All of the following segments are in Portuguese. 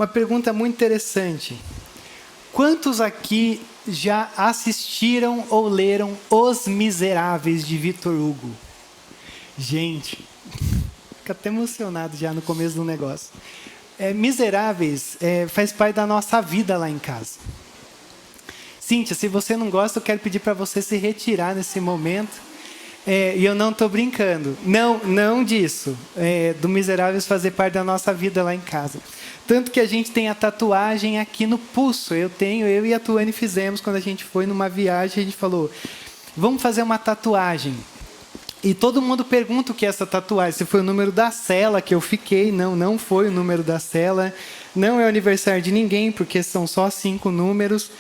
Uma pergunta muito interessante. Quantos aqui já assistiram ou leram Os Miseráveis, de Victor Hugo? Gente, fico até emocionado já no começo do negócio. Miseráveis faz parte da nossa vida lá em casa. Cíntia, se você não gosta, eu quero pedir para você se retirar nesse momento. E eu não estou brincando. Não disso. Do Miseráveis fazer parte da nossa vida lá em casa. Tanto que a gente tem a tatuagem aqui no pulso. Eu e a Tuane fizemos quando a gente foi numa viagem. A gente falou, vamos fazer uma tatuagem. E todo mundo pergunta o que é essa tatuagem. Se foi o número da cela que eu fiquei. Não foi o número da cela. Não é o aniversário de ninguém, porque são só 5 números.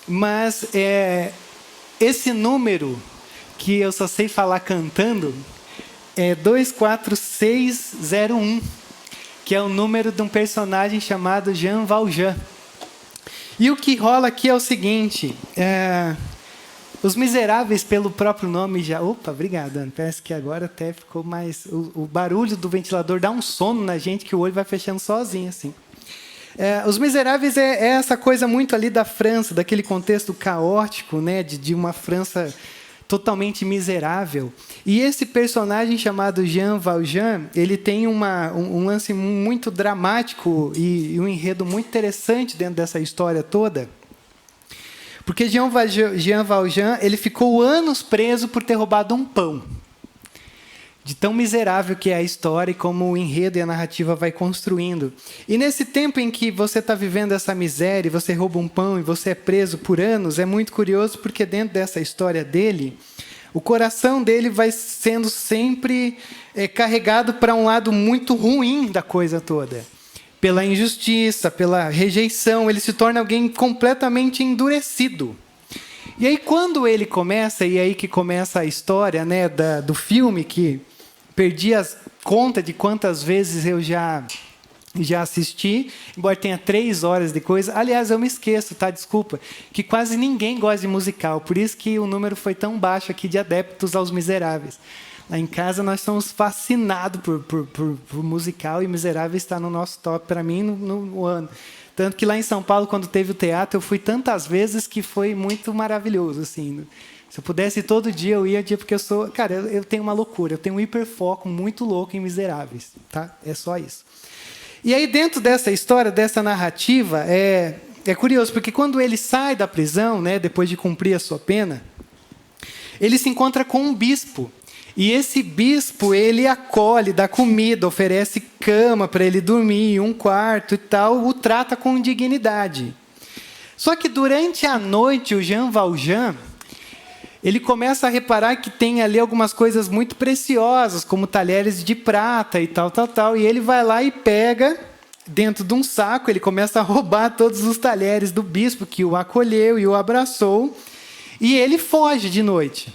Mas esse número, que eu só sei falar cantando, é 24601, que é o número de um personagem chamado Jean Valjean. E o que rola aqui é o seguinte... Os Miseráveis, pelo próprio nome já... Opa, obrigado, Ana. Parece que agora até ficou mais... O barulho do ventilador dá um sono na gente que o olho vai fechando sozinho, assim. Os Miseráveis é essa coisa muito ali da França, daquele contexto caótico, né, de uma França totalmente miserável. E esse personagem chamado Jean Valjean, ele tem um lance muito dramático e um enredo muito interessante dentro dessa história toda. Porque Jean Valjean, ele ficou anos preso por ter roubado um pão. De tão miserável que é a história e como o enredo e a narrativa vai construindo. E nesse tempo em que você está vivendo essa miséria, você rouba um pão e você é preso por anos, é muito curioso porque dentro dessa história dele, o coração dele vai sendo sempre carregado para um lado muito ruim da coisa toda. Pela injustiça, pela rejeição, ele se torna alguém completamente endurecido. E aí quando ele começa, e aí que começa a história, né, do filme, que perdi a conta de quantas vezes eu já assisti, embora tenha 3 horas de coisa. Aliás, eu me esqueço, tá? Desculpa, que quase ninguém gosta de musical, por isso que o número foi tão baixo aqui de adeptos aos Miseráveis. Lá em casa nós somos fascinados por musical e Miseráveis está no nosso top para mim no ano. Tanto que lá em São Paulo, quando teve o teatro, eu fui tantas vezes que foi muito maravilhoso. Assim. Se eu pudesse ir todo dia, eu ia, porque eu sou... Cara, eu tenho uma loucura, eu tenho um hiperfoco muito louco em Miseráveis. Tá? É só isso. E aí, dentro dessa história, dessa narrativa, é curioso, porque quando ele sai da prisão, né, depois de cumprir a sua pena, ele se encontra com um bispo. E esse bispo, ele acolhe, dá comida, oferece cama para ele dormir, um quarto e tal, o trata com dignidade. Só que durante a noite, o Jean Valjean, ele começa a reparar que tem ali algumas coisas muito preciosas, como talheres de prata e tal, e ele vai lá e pega dentro de um saco, ele começa a roubar todos os talheres do bispo, que o acolheu e o abraçou, e ele foge de noite.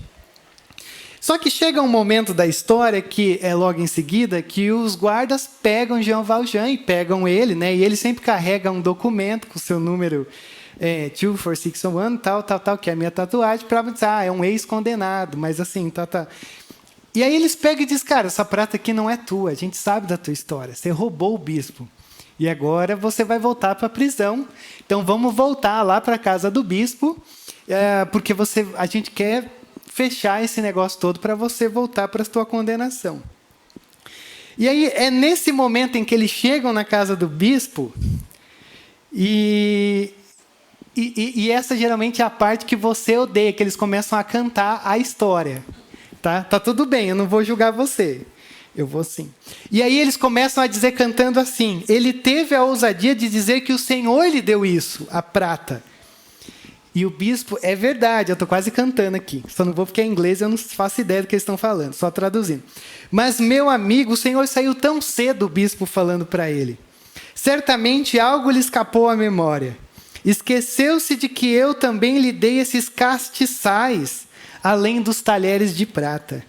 Só que chega um momento da história, que é logo em seguida, que os guardas pegam Jean Valjean e pegam ele, né? E ele sempre carrega um documento com o seu número 24601, tal, que é a minha tatuagem, para dizer, é um ex-condenado, mas assim, tá. E aí eles pegam e dizem, cara, essa prata aqui não é tua, a gente sabe da tua história, você roubou o bispo. E agora você vai voltar para a prisão, então vamos voltar lá para a casa do bispo, porque a gente quer fechar esse negócio todo para você voltar para a sua condenação. E aí é nesse momento em que eles chegam na casa do bispo, e essa geralmente é a parte que você odeia, que eles começam a cantar a história. Tá tudo bem, eu não vou julgar você. Eu vou sim. E aí eles começam a dizer, cantando assim, ele teve a ousadia de dizer que o Senhor lhe deu isso, a prata. E o bispo, é verdade, eu estou quase cantando aqui. Só não vou porque é inglês, eu não faço ideia do que eles estão falando, só traduzindo. Mas, meu amigo, o Senhor saiu tão cedo, o bispo falando para ele. Certamente algo lhe escapou à memória. Esqueceu-se de que eu também lhe dei esses castiçais, além dos talheres de prata.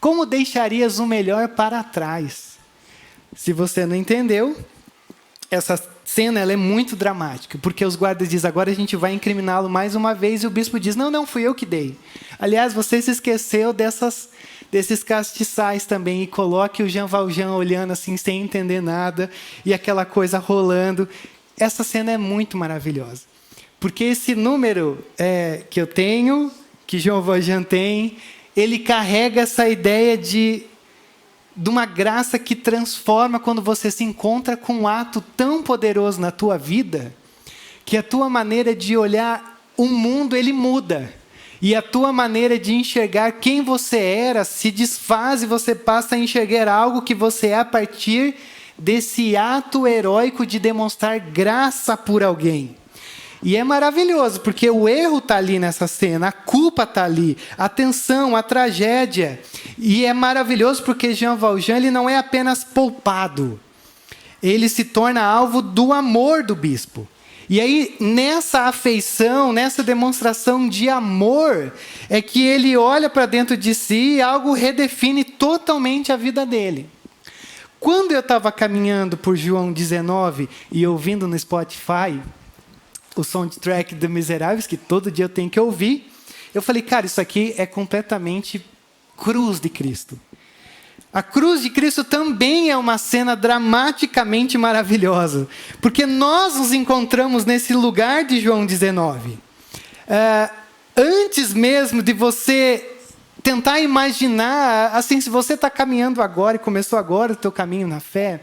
Como deixarias o melhor para trás? Se você não entendeu, essa cena ela é muito dramática, porque os guardas dizem, agora a gente vai incriminá-lo mais uma vez, e o bispo diz, não, fui eu que dei. Aliás, você se esqueceu desses castiçais também, e coloque o Jean Valjean olhando assim, sem entender nada, e aquela coisa rolando. essa cena é muito maravilhosa. Porque esse número que eu tenho, que Jean Valjean tem, ele carrega essa ideia de uma graça que transforma quando você se encontra com um ato tão poderoso na tua vida, que a tua maneira de olhar o mundo, ele muda. E a tua maneira de enxergar quem você era se desfaz e você passa a enxergar algo que você é a partir desse ato heróico de demonstrar graça por alguém. E é maravilhoso, porque o erro está ali nessa cena, a culpa está ali, a tensão, a tragédia. E é maravilhoso porque Jean Valjean ele não é apenas poupado, ele se torna alvo do amor do bispo. E aí, nessa afeição, nessa demonstração de amor, é que ele olha para dentro de si e algo redefine totalmente a vida dele. Quando eu estava caminhando por João 19 e ouvindo no Spotify o soundtrack do Miseráveis, que todo dia eu tenho que ouvir, eu falei, cara, isso aqui é completamente cruz de Cristo. A cruz de Cristo também é uma cena dramaticamente maravilhosa, porque nós nos encontramos nesse lugar de João 19. Antes mesmo de você tentar imaginar, assim, se você está caminhando agora e começou agora o teu caminho na fé,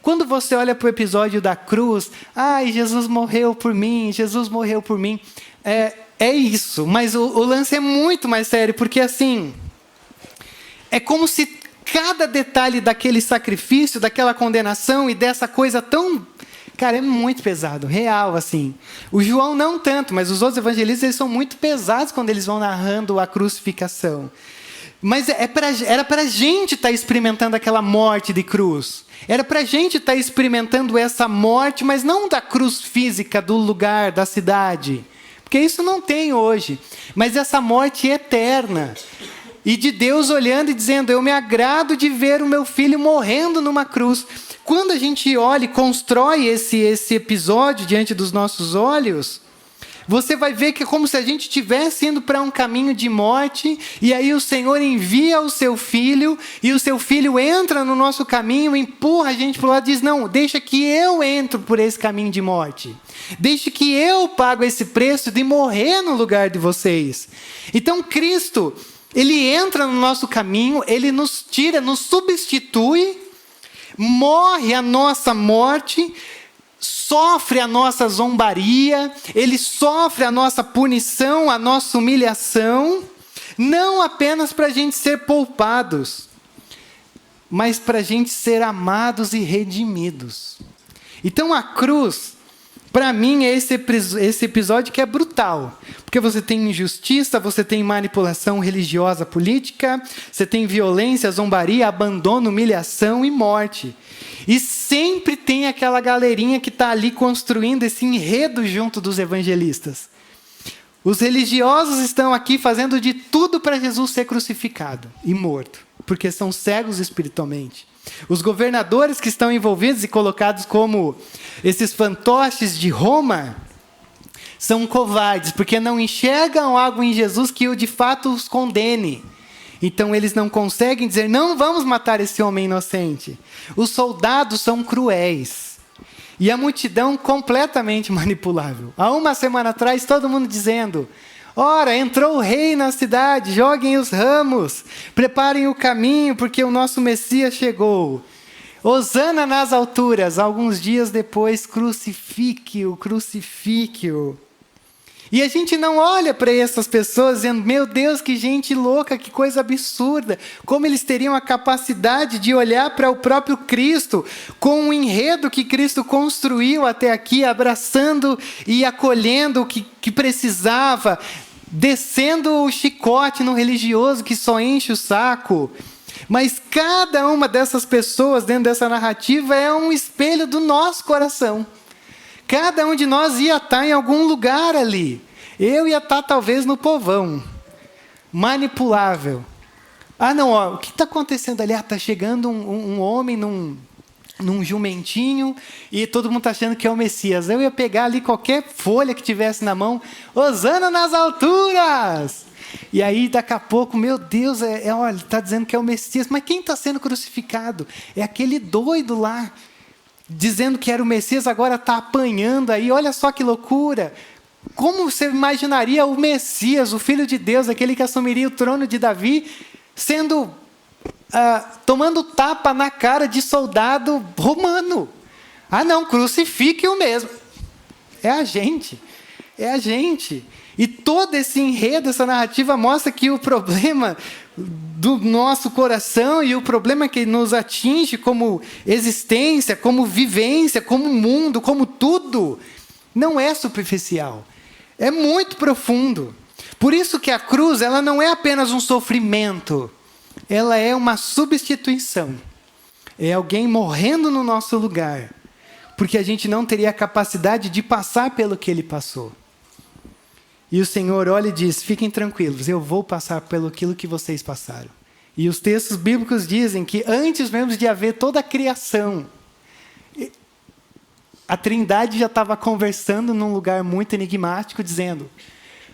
quando você olha para o episódio da cruz, ai, Jesus morreu por mim, Jesus morreu por mim, é isso, mas o lance é muito mais sério, porque assim, é como se cada detalhe daquele sacrifício, daquela condenação e dessa coisa tão... Cara, é muito pesado, real, assim. O João não tanto, mas os outros evangelistas eles são muito pesados quando eles vão narrando a crucificação. Mas era para a gente estar experimentando aquela morte de cruz. Era para a gente estar experimentando essa morte, mas não da cruz física, do lugar, da cidade. Porque isso não tem hoje. Mas essa morte eterna. E de Deus olhando e dizendo, eu me agrado de ver o meu filho morrendo numa cruz. Quando a gente olha e constrói esse episódio diante dos nossos olhos, você vai ver que é como se a gente estivesse indo para um caminho de morte, e aí o Senhor envia o seu filho, e o seu filho entra no nosso caminho, empurra a gente para o lado e diz, não, deixa que eu entro por esse caminho de morte. Deixa que eu pago esse preço de morrer no lugar de vocês. Então Cristo... Ele entra no nosso caminho, ele nos tira, nos substitui, morre a nossa morte, sofre a nossa zombaria, ele sofre a nossa punição, a nossa humilhação, não apenas para a gente ser poupados, mas para a gente ser amados e redimidos. Então a cruz, para mim, é esse episódio que é brutal. Porque você tem injustiça, você tem manipulação religiosa, política, você tem violência, zombaria, abandono, humilhação e morte. E sempre tem aquela galerinha que está ali construindo esse enredo junto dos evangelistas. Os religiosos estão aqui fazendo de tudo para Jesus ser crucificado e morto, porque são cegos espiritualmente. Os governadores que estão envolvidos e colocados como esses fantoches de Roma são covardes, porque não enxergam algo em Jesus que de fato os condene. Então eles não conseguem dizer, não vamos matar esse homem inocente. Os soldados são cruéis. E a multidão completamente manipulável. Há uma semana atrás, todo mundo dizendo, ora, entrou o rei na cidade, joguem os ramos, preparem o caminho, porque o nosso Messias chegou. Hosana nas alturas, alguns dias depois, crucifique-o, crucifique-o. E a gente não olha para essas pessoas dizendo, meu Deus, que gente louca, que coisa absurda. Como eles teriam a capacidade de olhar para o próprio Cristo, com o enredo que Cristo construiu até aqui, abraçando e acolhendo o que precisava, descendo o chicote no religioso que só enche o saco. Mas cada uma dessas pessoas dentro dessa narrativa é um espelho do nosso coração. Cada um de nós ia estar em algum lugar ali. Eu ia estar talvez no povão. Manipulável. Ah não, ó, o que está acontecendo ali? Ah, está chegando um homem num jumentinho e todo mundo está achando que é o Messias. Eu ia pegar ali qualquer folha que tivesse na mão. Hosana nas alturas! E aí daqui a pouco, meu Deus, olha, está dizendo que é o Messias. Mas quem está sendo crucificado? É aquele doido lá. dizendo que era o Messias, agora está apanhando aí. Olha só que loucura. Como você imaginaria o Messias, o Filho de Deus, aquele que assumiria o trono de Davi, tomando tapa na cara de soldado romano? Ah, não, crucifique-o mesmo. É a gente. E todo esse enredo, essa narrativa mostra que o problema do nosso coração e o problema que nos atinge como existência, como vivência, como mundo, como tudo, não é superficial. É muito profundo. Por isso que a cruz, ela não é apenas um sofrimento. Ela é uma substituição. É alguém morrendo no nosso lugar. Porque a gente não teria a capacidade de passar pelo que ele passou. E o Senhor olha e diz, fiquem tranquilos, eu vou passar pelo aquilo que vocês passaram. E os textos bíblicos dizem que antes mesmo de haver toda a criação, a Trindade já estava conversando num lugar muito enigmático, dizendo,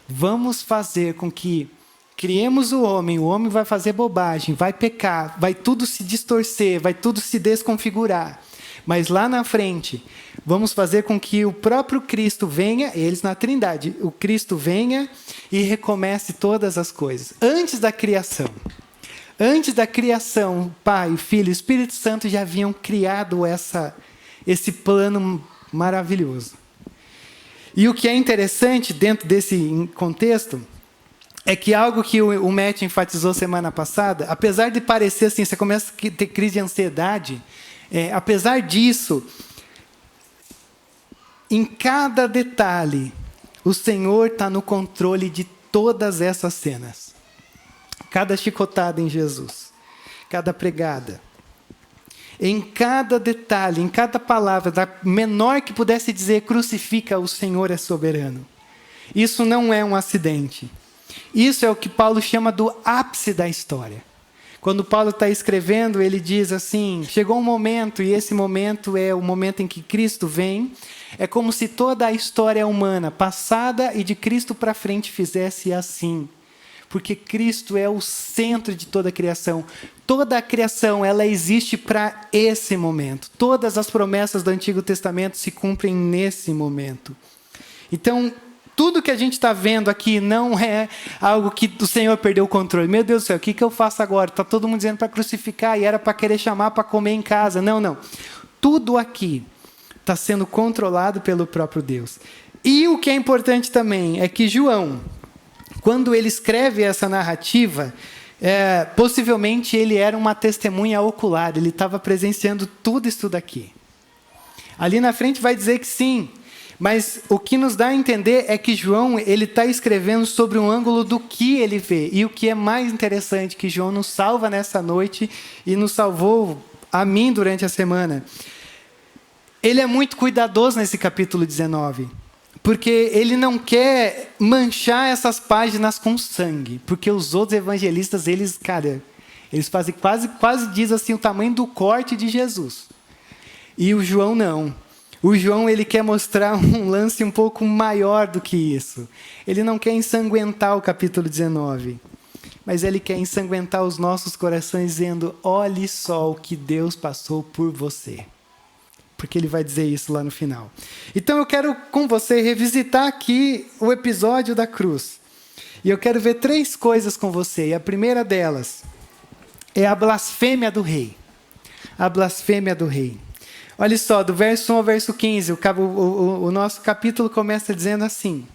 vamos fazer com que criemos o homem vai fazer bobagem, vai pecar, vai tudo se distorcer, vai tudo se desconfigurar. Mas lá na frente, vamos fazer com que o próprio Cristo venha, eles na Trindade, o Cristo venha e recomece todas as coisas. Antes da criação, o Pai, o Filho e o Espírito Santo já haviam criado esse plano maravilhoso. E o que é interessante dentro desse contexto é que algo que o Matt enfatizou semana passada, apesar de parecer assim, você começa a ter crise de ansiedade, apesar disso, em cada detalhe, o Senhor está no controle de todas essas cenas. Cada chicotada em Jesus, cada pregada. Em cada detalhe, em cada palavra, da menor que pudesse dizer, crucifica, o Senhor é soberano. Isso não é um acidente. Isso é o que Paulo chama do ápice da história. Quando Paulo está escrevendo, ele diz assim, chegou um momento, e esse momento é o momento em que Cristo vem, é como se toda a história humana, passada e de Cristo para frente, fizesse assim. Porque Cristo é o centro de toda a criação. Toda a criação, ela existe para esse momento. Todas as promessas do Antigo Testamento se cumprem nesse momento. Então, tudo que a gente está vendo aqui não é algo que o Senhor perdeu o controle. Meu Deus do céu, o que eu faço agora? Está todo mundo dizendo para crucificar e era para querer chamar para comer em casa. Não. Tudo aqui está sendo controlado pelo próprio Deus. E o que é importante também é que João, quando ele escreve essa narrativa, possivelmente ele era uma testemunha ocular. Ele estava presenciando tudo isso daqui. Ali na frente vai dizer que sim. Mas o que nos dá a entender é que João ele está escrevendo sobre um ângulo do que ele vê. E o que é mais interessante, que João nos salva nessa noite e nos salvou a mim durante a semana. Ele é muito cuidadoso nesse capítulo 19. Porque ele não quer manchar essas páginas com sangue. Porque os outros evangelistas, eles fazem quase diz assim o tamanho do corte de Jesus. E o João não. O João ele quer mostrar um lance um pouco maior do que isso. Ele não quer ensanguentar o capítulo 19, mas ele quer ensanguentar os nossos corações dizendo, olhe só o que Deus passou por você. Porque ele vai dizer isso lá no final. Então eu quero com você revisitar aqui o episódio da cruz. E eu quero ver 3 coisas com você. E a primeira delas é a blasfêmia do rei. A blasfêmia do rei. Olha só, do verso 1 ao verso 15, o nosso capítulo começa dizendo assim.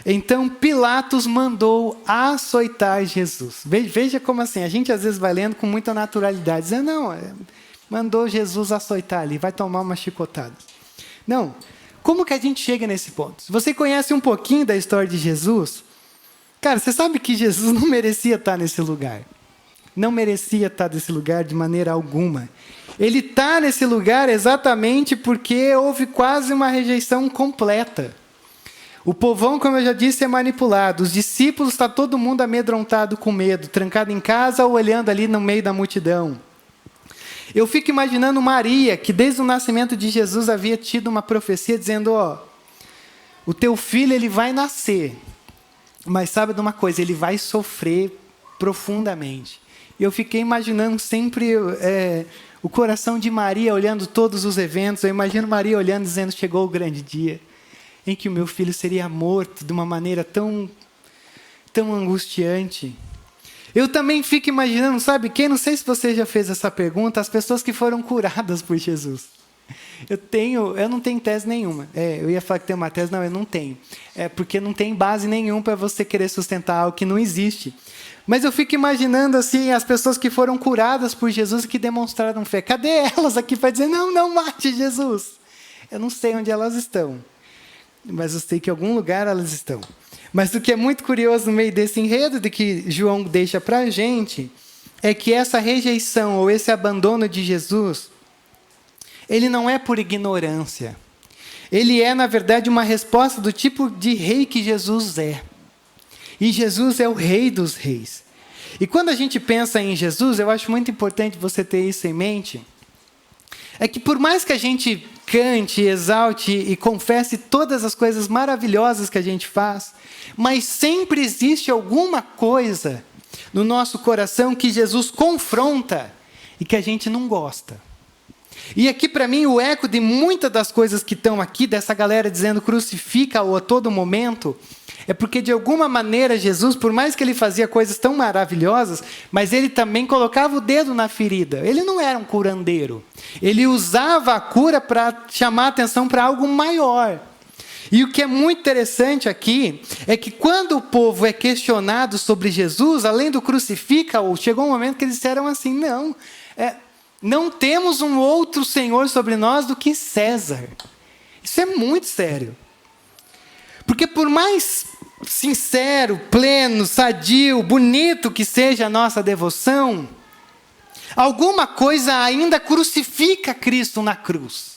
Então Pilatos mandou açoitar Jesus. Veja como assim, a gente às vezes vai lendo com muita naturalidade, dizendo, mandou Jesus açoitar ali, vai tomar uma chicotada. Não, como que a gente chega nesse ponto? Se você conhece um pouquinho da história de Jesus, cara, você sabe que Jesus não merecia estar nesse lugar. Não merecia estar nesse lugar de maneira alguma. Ele está nesse lugar exatamente porque houve quase uma rejeição completa. O povão, como eu já disse, é manipulado. Os discípulos, está todo mundo amedrontado com medo, trancado em casa ou olhando ali no meio da multidão. Eu fico imaginando Maria, que desde o nascimento de Jesus havia tido uma profecia dizendo, o teu filho ele vai nascer, mas sabe de uma coisa, ele vai sofrer profundamente. Eu fiquei imaginando sempre O coração de Maria olhando todos os eventos. Eu imagino Maria olhando, dizendo, chegou o grande dia em que o meu filho seria morto de uma maneira tão angustiante. Eu também fico imaginando, sabe quem? Não sei se você já fez essa pergunta, as pessoas que foram curadas por Jesus. Eu não tenho tese nenhuma. Eu ia falar que tem uma tese, não, eu não tenho. Porque não tem base nenhuma para você querer sustentar algo que não existe. Mas eu fico imaginando assim, as pessoas que foram curadas por Jesus e que demonstraram fé. Cadê elas aqui para dizer, não mate Jesus? Eu não sei onde elas estão. Mas eu sei que em algum lugar elas estão. Mas o que é muito curioso no meio desse enredo de que João deixa para a gente, é que essa rejeição ou esse abandono de Jesus, ele não é por ignorância. Ele é, na verdade, uma resposta do tipo de rei que Jesus é. E Jesus é o rei dos reis. E quando a gente pensa em Jesus, eu acho muito importante você ter isso em mente, é que por mais que a gente cante, exalte e confesse todas as coisas maravilhosas que a gente faz, mas sempre existe alguma coisa no nosso coração que Jesus confronta e que a gente não gosta. E aqui para mim o eco de muitas das coisas que estão aqui, dessa galera dizendo crucifica-o a todo momento, é porque de alguma maneira Jesus, por mais que ele fazia coisas tão maravilhosas, mas ele também colocava o dedo na ferida. Ele não era um curandeiro. Ele usava a cura para chamar a atenção para algo maior. E o que é muito interessante aqui é que quando o povo é questionado sobre Jesus, além do crucifica-o, chegou um momento que eles disseram assim, não temos um outro Senhor sobre nós do que César. Isso é muito sério. Porque por mais sincero, pleno, sadio, bonito que seja a nossa devoção, alguma coisa ainda crucifica Cristo na cruz.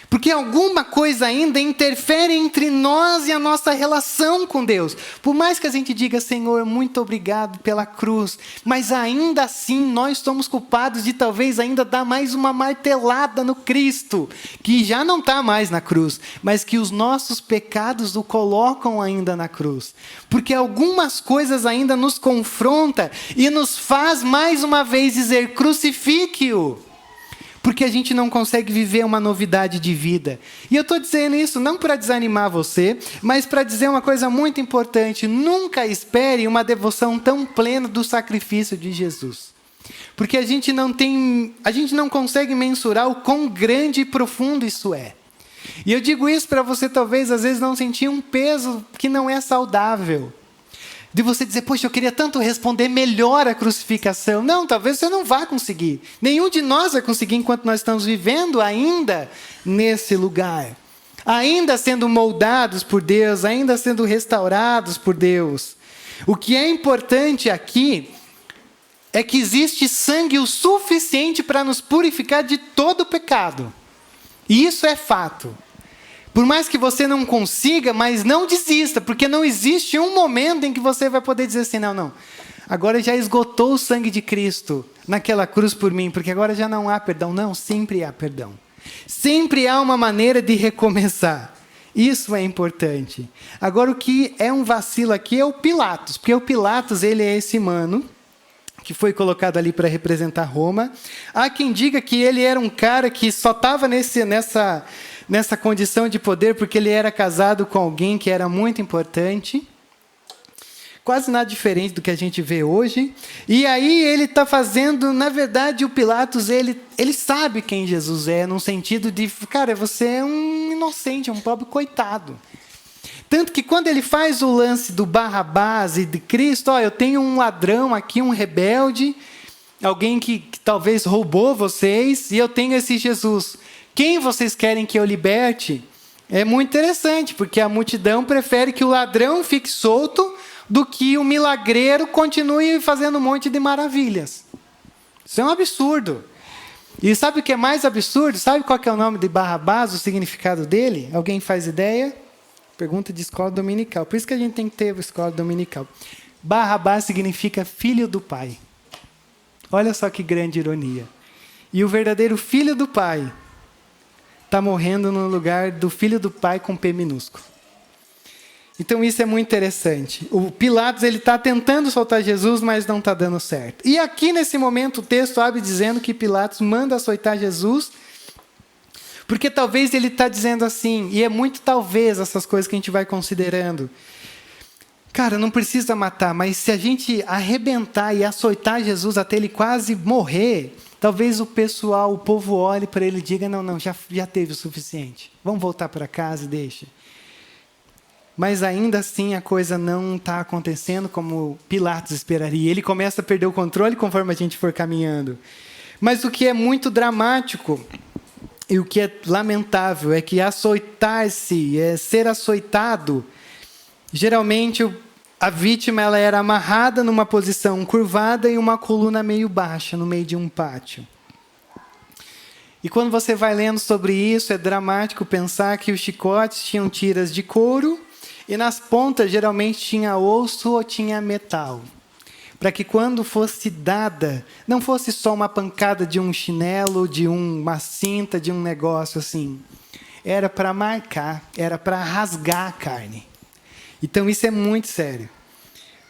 Porque alguma coisa ainda interfere entre nós e a nossa relação com Deus. Por mais que a gente diga, Senhor, muito obrigado pela cruz, mas ainda assim nós somos culpados de talvez ainda dar mais uma martelada no Cristo, que já não está mais na cruz, mas que os nossos pecados o colocam ainda na cruz. Porque algumas coisas ainda nos confrontam e nos faz mais uma vez dizer, crucifique-o. Porque a gente não consegue viver uma novidade de vida. E eu estou dizendo isso não para desanimar você, mas para dizer uma coisa muito importante. Nunca espere uma devoção tão plena do sacrifício de Jesus. Porque a gente não consegue mensurar o quão grande e profundo isso é. E eu digo isso para você talvez às vezes não sentir um peso que não é saudável. De você dizer, poxa, eu queria tanto responder melhor a crucificação. Não, talvez você não vá conseguir. Nenhum de nós vai conseguir enquanto nós estamos vivendo ainda nesse lugar. Ainda sendo moldados por Deus, ainda sendo restaurados por Deus. O que é importante aqui é que existe sangue o suficiente para nos purificar de todo pecado. E isso é fato. Por mais que você não consiga, mas não desista, porque não existe um momento em que você vai poder dizer assim, não, agora já esgotou o sangue de Cristo naquela cruz por mim, porque agora já não há perdão. Não, sempre há perdão. Sempre há uma maneira de recomeçar. Isso é importante. Agora, o que é um vacilo aqui é o Pilatos, porque o Pilatos, ele é esse mano que foi colocado ali para representar Roma. Há quem diga que ele era um cara que só estava nessa condição de poder porque ele era casado com alguém que era muito importante. Quase nada diferente do que a gente vê hoje. E aí ele está fazendo, na verdade, o Pilatos, ele sabe quem Jesus é, no sentido de, cara, você é um inocente, um pobre coitado. Tanto que quando ele faz o lance do Barrabás e de Cristo, eu tenho um ladrão aqui, um rebelde, alguém que talvez roubou vocês, e eu tenho esse Jesus. Quem vocês querem que eu liberte? É muito interessante, porque a multidão prefere que o ladrão fique solto do que o milagreiro continue fazendo um monte de maravilhas. Isso é um absurdo. E sabe o que é mais absurdo? Sabe qual que é o nome de Barrabás, o significado dele? Alguém faz ideia? Pergunta de escola dominical. Por isso que a gente tem que ter a escola dominical. Barrabás significa filho do pai. Olha só que grande ironia. E o verdadeiro filho do pai está morrendo no lugar do filho do pai com P minúsculo. Então isso é muito interessante. O Pilatos ele está tentando soltar Jesus, mas não está dando certo. E aqui nesse momento o texto abre dizendo que Pilatos manda açoitar Jesus, porque talvez ele está dizendo assim, e é muito talvez essas coisas que a gente vai considerando. Cara, não precisa matar, mas se a gente arrebentar e açoitar Jesus até ele quase morrer, talvez o pessoal, o povo olhe para ele e diga, não, já teve o suficiente. Vamos voltar para casa e deixa. Mas ainda assim a coisa não está acontecendo como Pilatos esperaria. Ele começa a perder o controle conforme a gente for caminhando. Mas o que é muito dramático e o que é lamentável é que açoitar-se, ser açoitado, geralmente a vítima ela era amarrada numa posição curvada e uma coluna meio baixa no meio de um pátio. E quando você vai lendo sobre isso, é dramático pensar que os chicotes tinham tiras de couro e nas pontas geralmente tinha osso ou tinha metal. Para que quando fosse dada, não fosse só uma pancada de um chinelo, de uma cinta, de um negócio assim. Era para marcar, era para rasgar a carne. Então isso é muito sério.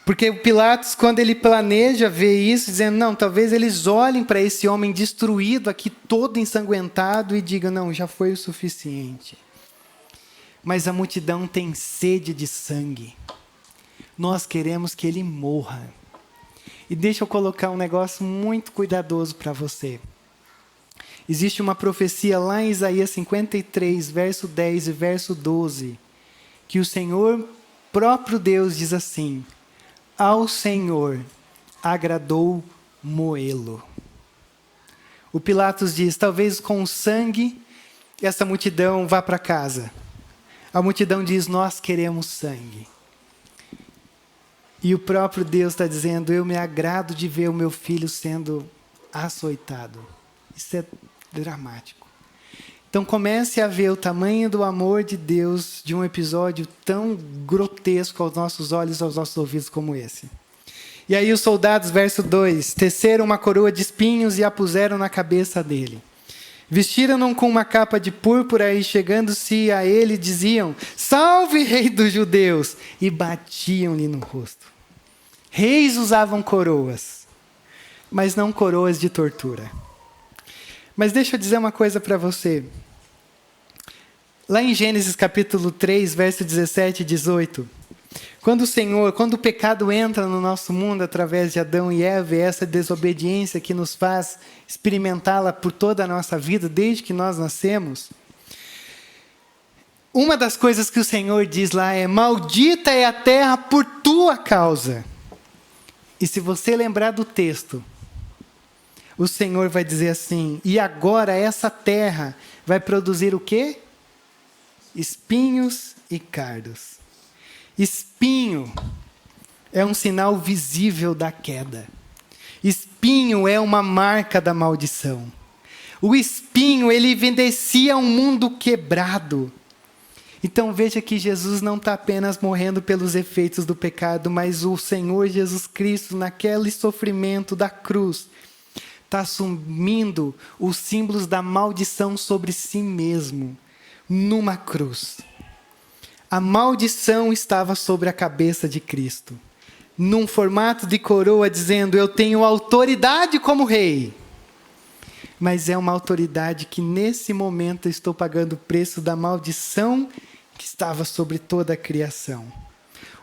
Porque o Pilatos, quando ele planeja ver isso, dizendo, não, talvez eles olhem para esse homem destruído aqui, todo ensanguentado, e digam, não, já foi o suficiente. Mas a multidão tem sede de sangue. Nós queremos que ele morra. E deixa eu colocar um negócio muito cuidadoso para você. Existe uma profecia lá em Isaías 53, verso 10 e verso 12, que o Senhor, próprio Deus, diz assim, ao Senhor agradou moê-lo. O Pilatos diz, talvez com sangue, essa multidão vá para casa. A multidão diz, nós queremos sangue. E o próprio Deus está dizendo, eu me agrado de ver o meu filho sendo açoitado. Isso é dramático. Então comece a ver o tamanho do amor de Deus de um episódio tão grotesco aos nossos olhos, aos nossos ouvidos como esse. E aí os soldados, verso 2, teceram uma coroa de espinhos e a puseram na cabeça dele. Vestiram-no com uma capa de púrpura e, chegando-se a ele, diziam, salve, rei dos judeus! E batiam-lhe no rosto. Reis usavam coroas, mas não coroas de tortura. Mas deixa eu dizer uma coisa para você. Lá em Gênesis capítulo 3, verso 17 e 18, quando o pecado entra no nosso mundo através de Adão e Eva, e essa desobediência que nos faz experimentá-la por toda a nossa vida, desde que nós nascemos, uma das coisas que o Senhor diz lá é, maldita é a terra por tua causa. E se você lembrar do texto, o Senhor vai dizer assim, e agora essa terra vai produzir o quê? Espinhos e cardos. Espinho é um sinal visível da queda. Espinho é uma marca da maldição. O espinho, ele evidencia um mundo quebrado. Então veja que Jesus não está apenas morrendo pelos efeitos do pecado, mas o Senhor Jesus Cristo, naquele sofrimento da cruz, está assumindo os símbolos da maldição sobre si mesmo, numa cruz. A maldição estava sobre a cabeça de Cristo, num formato de coroa, dizendo, eu tenho autoridade como rei. Mas é uma autoridade que nesse momento estou pagando o preço da maldição que estava sobre toda a criação.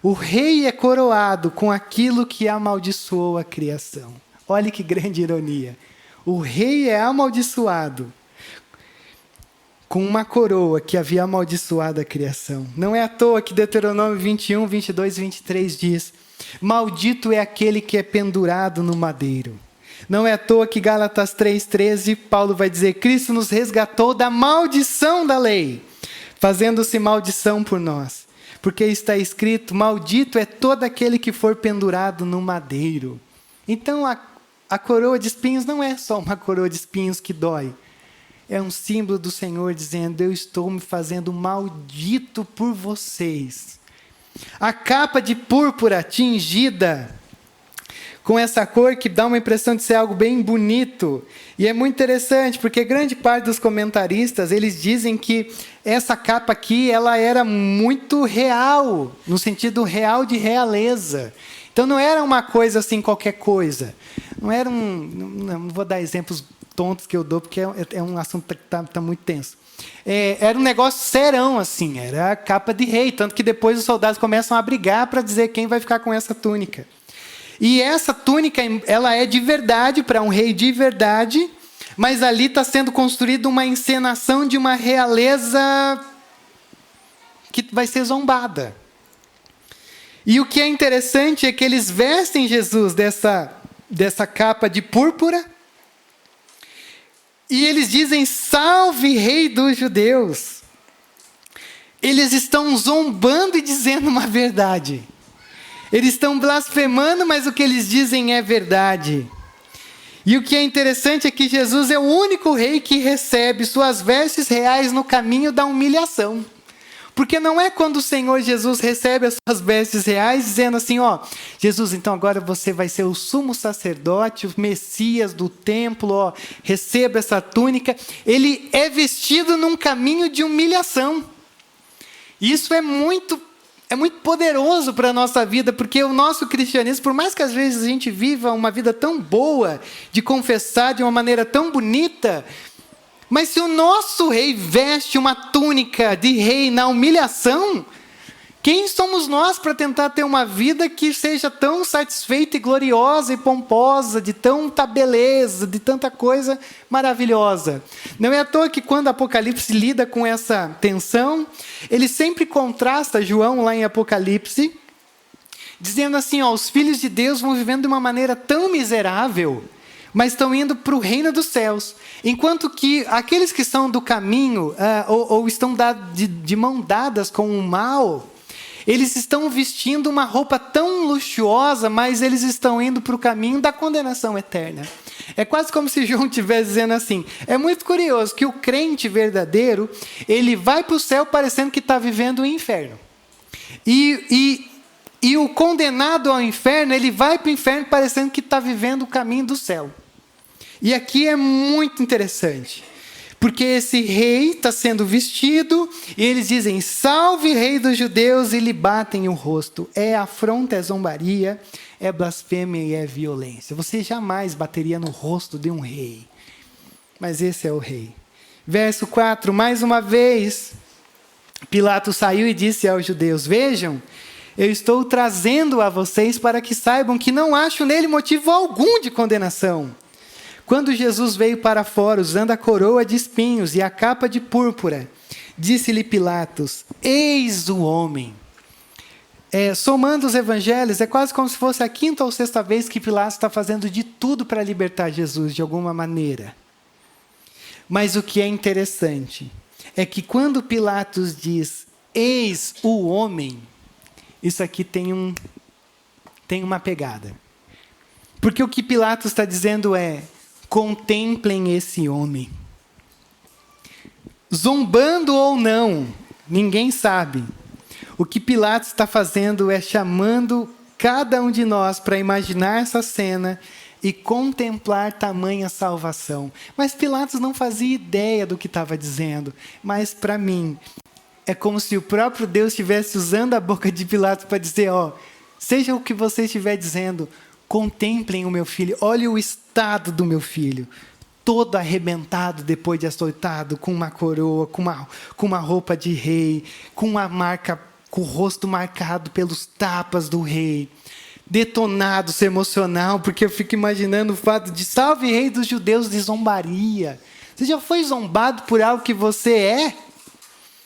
O rei é coroado com aquilo que amaldiçoou a criação. Olha que grande ironia. O rei é amaldiçoado com uma coroa que havia amaldiçoado a criação. Não é à toa que Deuteronômio 21, 22 e 23 diz, maldito é aquele que é pendurado no madeiro. Não é à toa que Gálatas 3,13, Paulo vai dizer, Cristo nos resgatou da maldição da lei, fazendo-se maldição por nós. Porque está escrito, maldito é todo aquele que for pendurado no madeiro. Então a coroa de espinhos não é só uma coroa de espinhos que dói. É um símbolo do Senhor dizendo, eu estou me fazendo maldito por vocês. A capa de púrpura tingida com essa cor que dá uma impressão de ser algo bem bonito. E é muito interessante, porque grande parte dos comentaristas, eles dizem que essa capa aqui, ela era muito real, no sentido real de realeza. Então não era uma coisa assim, qualquer coisa. Não era não vou dar exemplos tontos que eu dou, porque é um assunto que está muito tenso. Era um negócio serão, assim, era a capa de rei, tanto que depois os soldados começam a brigar para dizer quem vai ficar com essa túnica. E essa túnica, ela é de verdade, para um rei de verdade, mas ali está sendo construída uma encenação de uma realeza que vai ser zombada. E o que é interessante é que eles vestem Jesus dessa capa de púrpura, e eles dizem, salve rei dos judeus. Eles estão zombando e dizendo uma verdade. Eles estão blasfemando, mas o que eles dizem é verdade. E o que é interessante é que Jesus é o único rei que recebe suas vestes reais no caminho da humilhação. Porque não é quando o Senhor Jesus recebe as suas vestes reais, dizendo assim, ó, Jesus, então agora você vai ser o sumo sacerdote, o Messias do templo, ó, receba essa túnica. Ele é vestido num caminho de humilhação. Isso é muito poderoso para a nossa vida, porque o nosso cristianismo, por mais que às vezes a gente viva uma vida tão boa, de confessar de uma maneira tão bonita, mas se o nosso rei veste uma túnica de rei na humilhação, quem somos nós para tentar ter uma vida que seja tão satisfeita e gloriosa e pomposa, de tanta beleza, de tanta coisa maravilhosa? Não é à toa que quando Apocalipse lida com essa tensão, ele sempre contrasta João lá em Apocalipse, dizendo assim, ó, os filhos de Deus vão vivendo de uma maneira tão miserável, mas estão indo para o reino dos céus. Enquanto que aqueles que são do caminho, ou estão de mão dadas com o mal, eles estão vestindo uma roupa tão luxuosa, mas eles estão indo para o caminho da condenação eterna. É quase como se João estivesse dizendo assim, é muito curioso que o crente verdadeiro, ele vai para o céu parecendo que está vivendo o inferno. E o condenado ao inferno, ele vai para o inferno parecendo que está vivendo o caminho do céu. E aqui é muito interessante, porque esse rei está sendo vestido, e eles dizem, salve rei dos judeus, e lhe batem o rosto. É afronta, é zombaria, é blasfêmia e é violência. Você jamais bateria no rosto de um rei, mas esse é o rei. Verso 4, mais uma vez, Pilatos saiu e disse aos judeus, vejam, eu estou trazendo a vocês para que saibam que não acho nele motivo algum de condenação. Quando Jesus veio para fora, usando a coroa de espinhos e a capa de púrpura, disse-lhe Pilatos, eis o homem. Somando os evangelhos, é quase como se fosse a 5ª ou 6ª vez que Pilatos está fazendo de tudo para libertar Jesus, de alguma maneira. Mas o que é interessante é que quando Pilatos diz, eis o homem, isso aqui tem uma pegada. Porque o que Pilatos está dizendo é, contemplem esse homem. Zombando ou não, ninguém sabe. O que Pilatos está fazendo é chamando cada um de nós para imaginar essa cena e contemplar tamanha salvação. Mas Pilatos não fazia ideia do que estava dizendo. Mas para mim, é como se o próprio Deus estivesse usando a boca de Pilatos para dizer, ó, seja o que você estiver dizendo, contemplem o meu filho, olhe o estado do meu filho, todo arrebentado depois de açoitado, com uma coroa, com uma roupa de rei, com o rosto marcado pelos tapas do rei, detonado, emocional, porque eu fico imaginando o fato de salve rei dos judeus de zombaria. Você já foi zombado por algo que você é?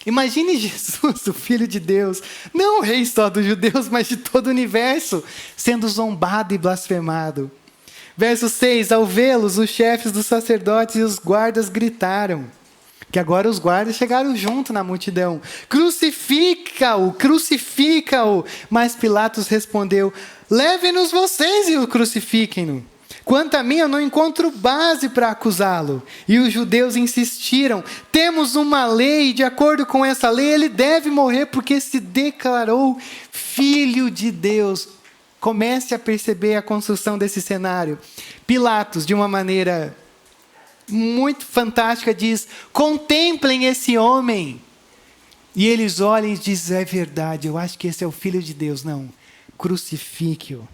Imagine Jesus, o Filho de Deus, não o rei só dos judeus, mas de todo o universo, sendo zombado e blasfemado. Verso 6, ao vê-los, os chefes dos sacerdotes e os guardas gritaram, que agora os guardas chegaram junto na multidão, crucifica-o, crucifica-o. Mas Pilatos respondeu, levem-nos vocês e o crucifiquem-no. Quanto a mim, eu não encontro base para acusá-lo. E os judeus insistiram, temos uma lei, e de acordo com essa lei, ele deve morrer porque se declarou filho de Deus. Comece a perceber a construção desse cenário. Pilatos, de uma maneira muito fantástica, diz: contemplem esse homem. E eles olham e dizem: é verdade, eu acho que esse é o Filho de Deus. Não, crucifique-o.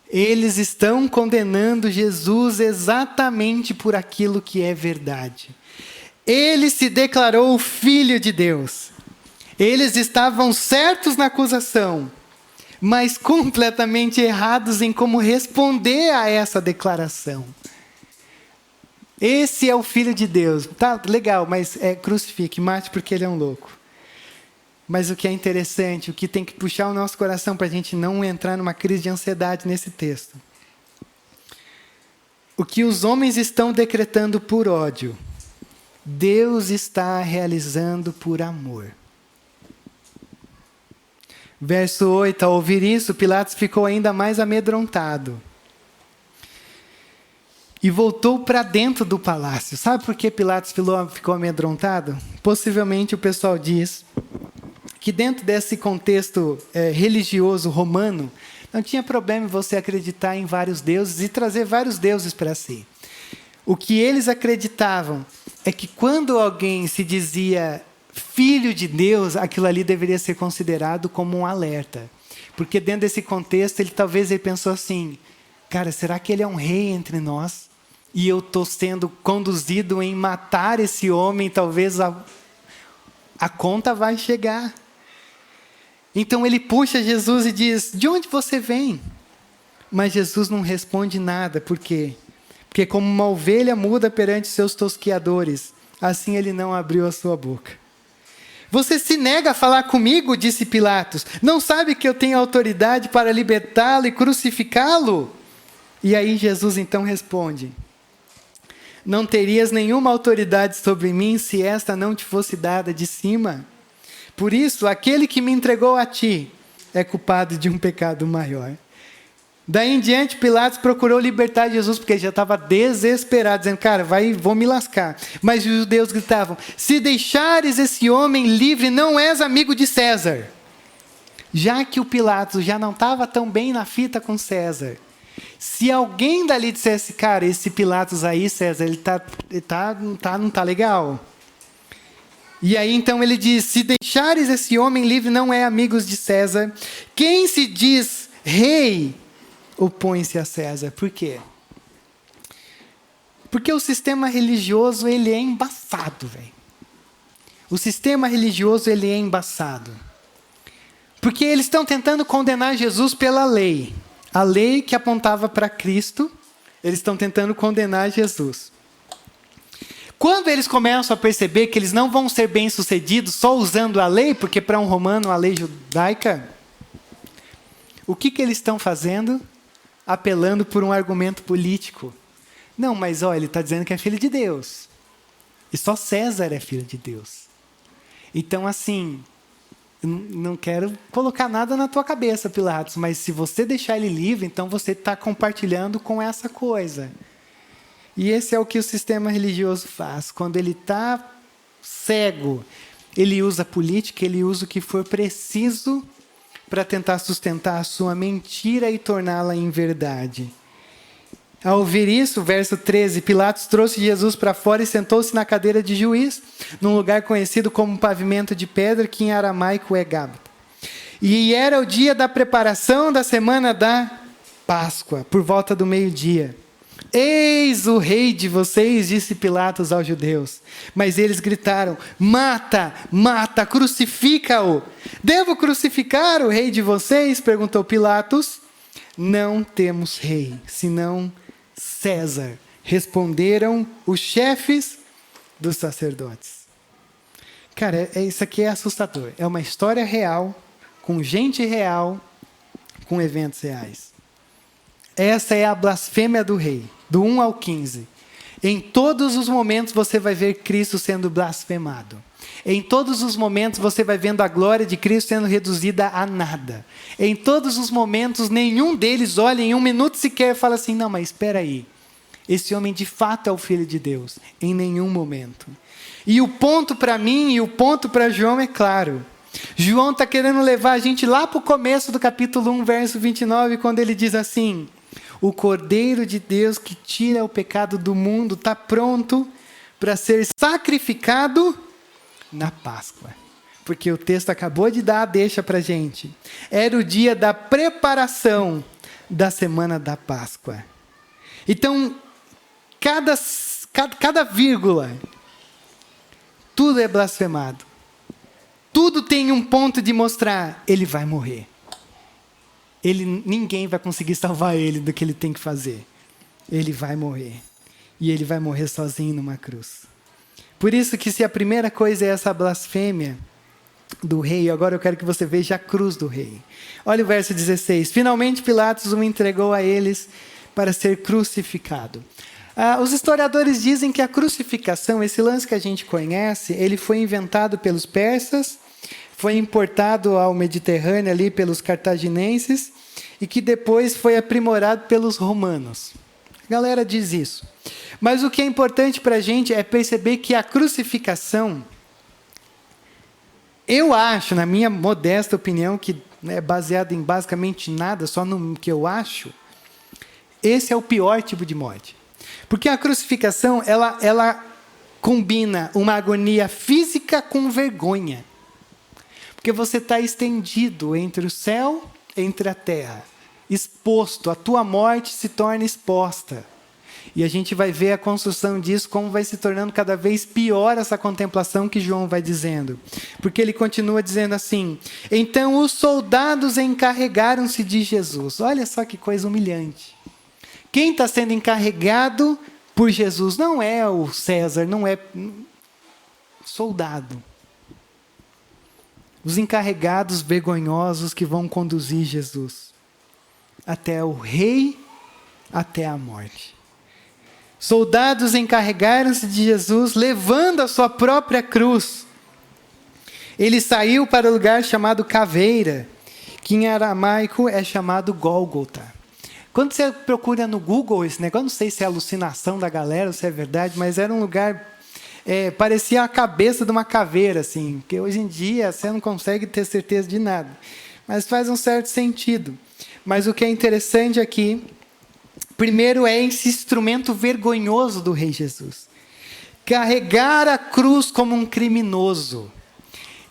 Eles estão condenando Jesus exatamente por aquilo que é verdade. Ele se declarou o Filho de Deus. Eles estavam certos na acusação, mas completamente errados em como responder a essa declaração. Esse é o Filho de Deus. Tá legal, mas crucifique, mate porque ele é um louco. Mas o que é interessante, o que tem que puxar o nosso coração para a gente não entrar numa crise de ansiedade nesse texto. O que os homens estão decretando por ódio, Deus está realizando por amor. Verso 8, ao ouvir isso, Pilatos ficou ainda mais amedrontado. E voltou para dentro do palácio. Sabe por que Pilatos ficou amedrontado? Possivelmente o pessoal diz que dentro desse contexto religioso romano, não tinha problema você acreditar em vários deuses e trazer vários deuses para si. O que eles acreditavam é que quando alguém se dizia filho de Deus, aquilo ali deveria ser considerado como um alerta. Porque dentro desse contexto, talvez ele pensou assim: cara, será que ele é um rei entre nós? E eu estou sendo conduzido em matar esse homem, talvez a conta vai chegar. Então ele puxa Jesus e diz: de onde você vem? Mas Jesus não responde nada. Por quê? Porque como uma ovelha muda perante seus tosqueadores, assim ele não abriu a sua boca. Você se nega a falar comigo, disse Pilatos. Não sabe que eu tenho autoridade para libertá-lo e crucificá-lo? E aí Jesus então responde: não terias nenhuma autoridade sobre mim se esta não te fosse dada de cima. Por isso, aquele que me entregou a ti é culpado de um pecado maior. Daí em diante, Pilatos procurou libertar Jesus, porque ele já estava desesperado, dizendo: cara, vou me lascar. Mas os judeus gritavam: se deixares esse homem livre, não és amigo de César. Já que o Pilatos já não estava tão bem na fita com César, se alguém dali dissesse: cara, esse Pilatos aí, César, não tá legal. E aí então ele diz: se deixares esse homem livre, não é amigos de César. Quem se diz rei, opõe-se a César. Por quê? Porque o sistema religioso, ele é embaçado, velho. O sistema religioso, ele é embaçado. Porque eles estão tentando condenar Jesus pela lei. A lei que apontava para Cristo, eles estão tentando condenar Jesus. Quando eles começam a perceber que eles não vão ser bem-sucedidos só usando a lei, porque para um romano a lei judaica, o que eles estão fazendo? Apelando por um argumento político. Não, mas ele está dizendo que é filho de Deus. E só César é filho de Deus. Então, assim, não quero colocar nada na tua cabeça, Pilatos, mas se você deixar ele livre, então você está compartilhando com essa coisa. E esse é o que o sistema religioso faz. Quando ele está cego, ele usa a política, ele usa o que for preciso para tentar sustentar a sua mentira e torná-la em verdade. Ao ouvir isso, verso 13, Pilatos trouxe Jesus para fora e sentou-se na cadeira de juiz, num lugar conhecido como pavimento de pedra, que em aramaico é Gábata. E era o dia da preparação da semana da Páscoa, por volta do meio-dia. Eis o rei de vocês, disse Pilatos aos judeus. Mas eles gritaram: mata, mata, crucifica-o. Devo crucificar o rei de vocês? Perguntou Pilatos. Não temos rei, senão César, responderam os chefes dos sacerdotes. Cara, isso aqui é assustador. É uma história real, com gente real, com eventos reais. Essa é a blasfêmia do rei, do 1 ao 15. Em todos os momentos você vai ver Cristo sendo blasfemado. Em todos os momentos você vai vendo a glória de Cristo sendo reduzida a nada. Em todos os momentos, nenhum deles olha em um minuto sequer e fala assim: não, mas espera aí. Esse homem de fato é o Filho de Deus. Em nenhum momento. E o ponto para mim e o ponto para João é claro. João está querendo levar a gente lá para o começo do capítulo 1, verso 29, quando ele diz assim: o Cordeiro de Deus que tira o pecado do mundo está pronto para ser sacrificado na Páscoa. Porque o texto acabou de dar a deixa para a gente. Era o dia da preparação da semana da Páscoa. Então, cada vírgula, tudo é blasfemado. Tudo tem um ponto de mostrar, ele vai morrer. Ninguém vai conseguir salvar ele do que ele tem que fazer. Ele vai morrer. E ele vai morrer sozinho numa cruz. Por isso que se a primeira coisa é essa blasfêmia do rei, agora eu quero que você veja a cruz do rei. Olha o verso 16. Finalmente Pilatos o entregou a eles para ser crucificado. Os historiadores dizem que a crucificação, esse lance que a gente conhece, ele foi inventado pelos persas, foi importado ao Mediterrâneo ali pelos cartaginenses e que depois foi aprimorado pelos romanos. A galera diz isso. Mas o que é importante para a gente é perceber que a crucificação, eu acho, na minha modesta opinião, que é baseada em basicamente nada, só no que eu acho, esse é o pior tipo de morte. Porque a crucificação, ela combina uma agonia física com vergonha. Porque você está estendido entre o céu, entre a terra, exposto, a tua morte se torna exposta. E a gente vai ver a construção disso, como vai se tornando cada vez pior essa contemplação que João vai dizendo. Porque ele continua dizendo assim: então os soldados encarregaram-se de Jesus. Olha só que coisa humilhante. Quem está sendo encarregado por Jesus não é o César, não é soldado. Os encarregados vergonhosos que vão conduzir Jesus até o rei, até a morte. Soldados encarregaram-se de Jesus, levando a sua própria cruz. Ele saiu para o lugar chamado Caveira, que em aramaico é chamado Gólgota. Quando você procura no Google esse negócio, não sei se é alucinação da galera ou se é verdade, mas era um lugar, parecia a cabeça de uma caveira, assim, porque hoje em dia você não consegue ter certeza de nada. Mas faz um certo sentido. Mas o que é interessante aqui, primeiro é esse instrumento vergonhoso do Rei Jesus. Carregar a cruz como um criminoso.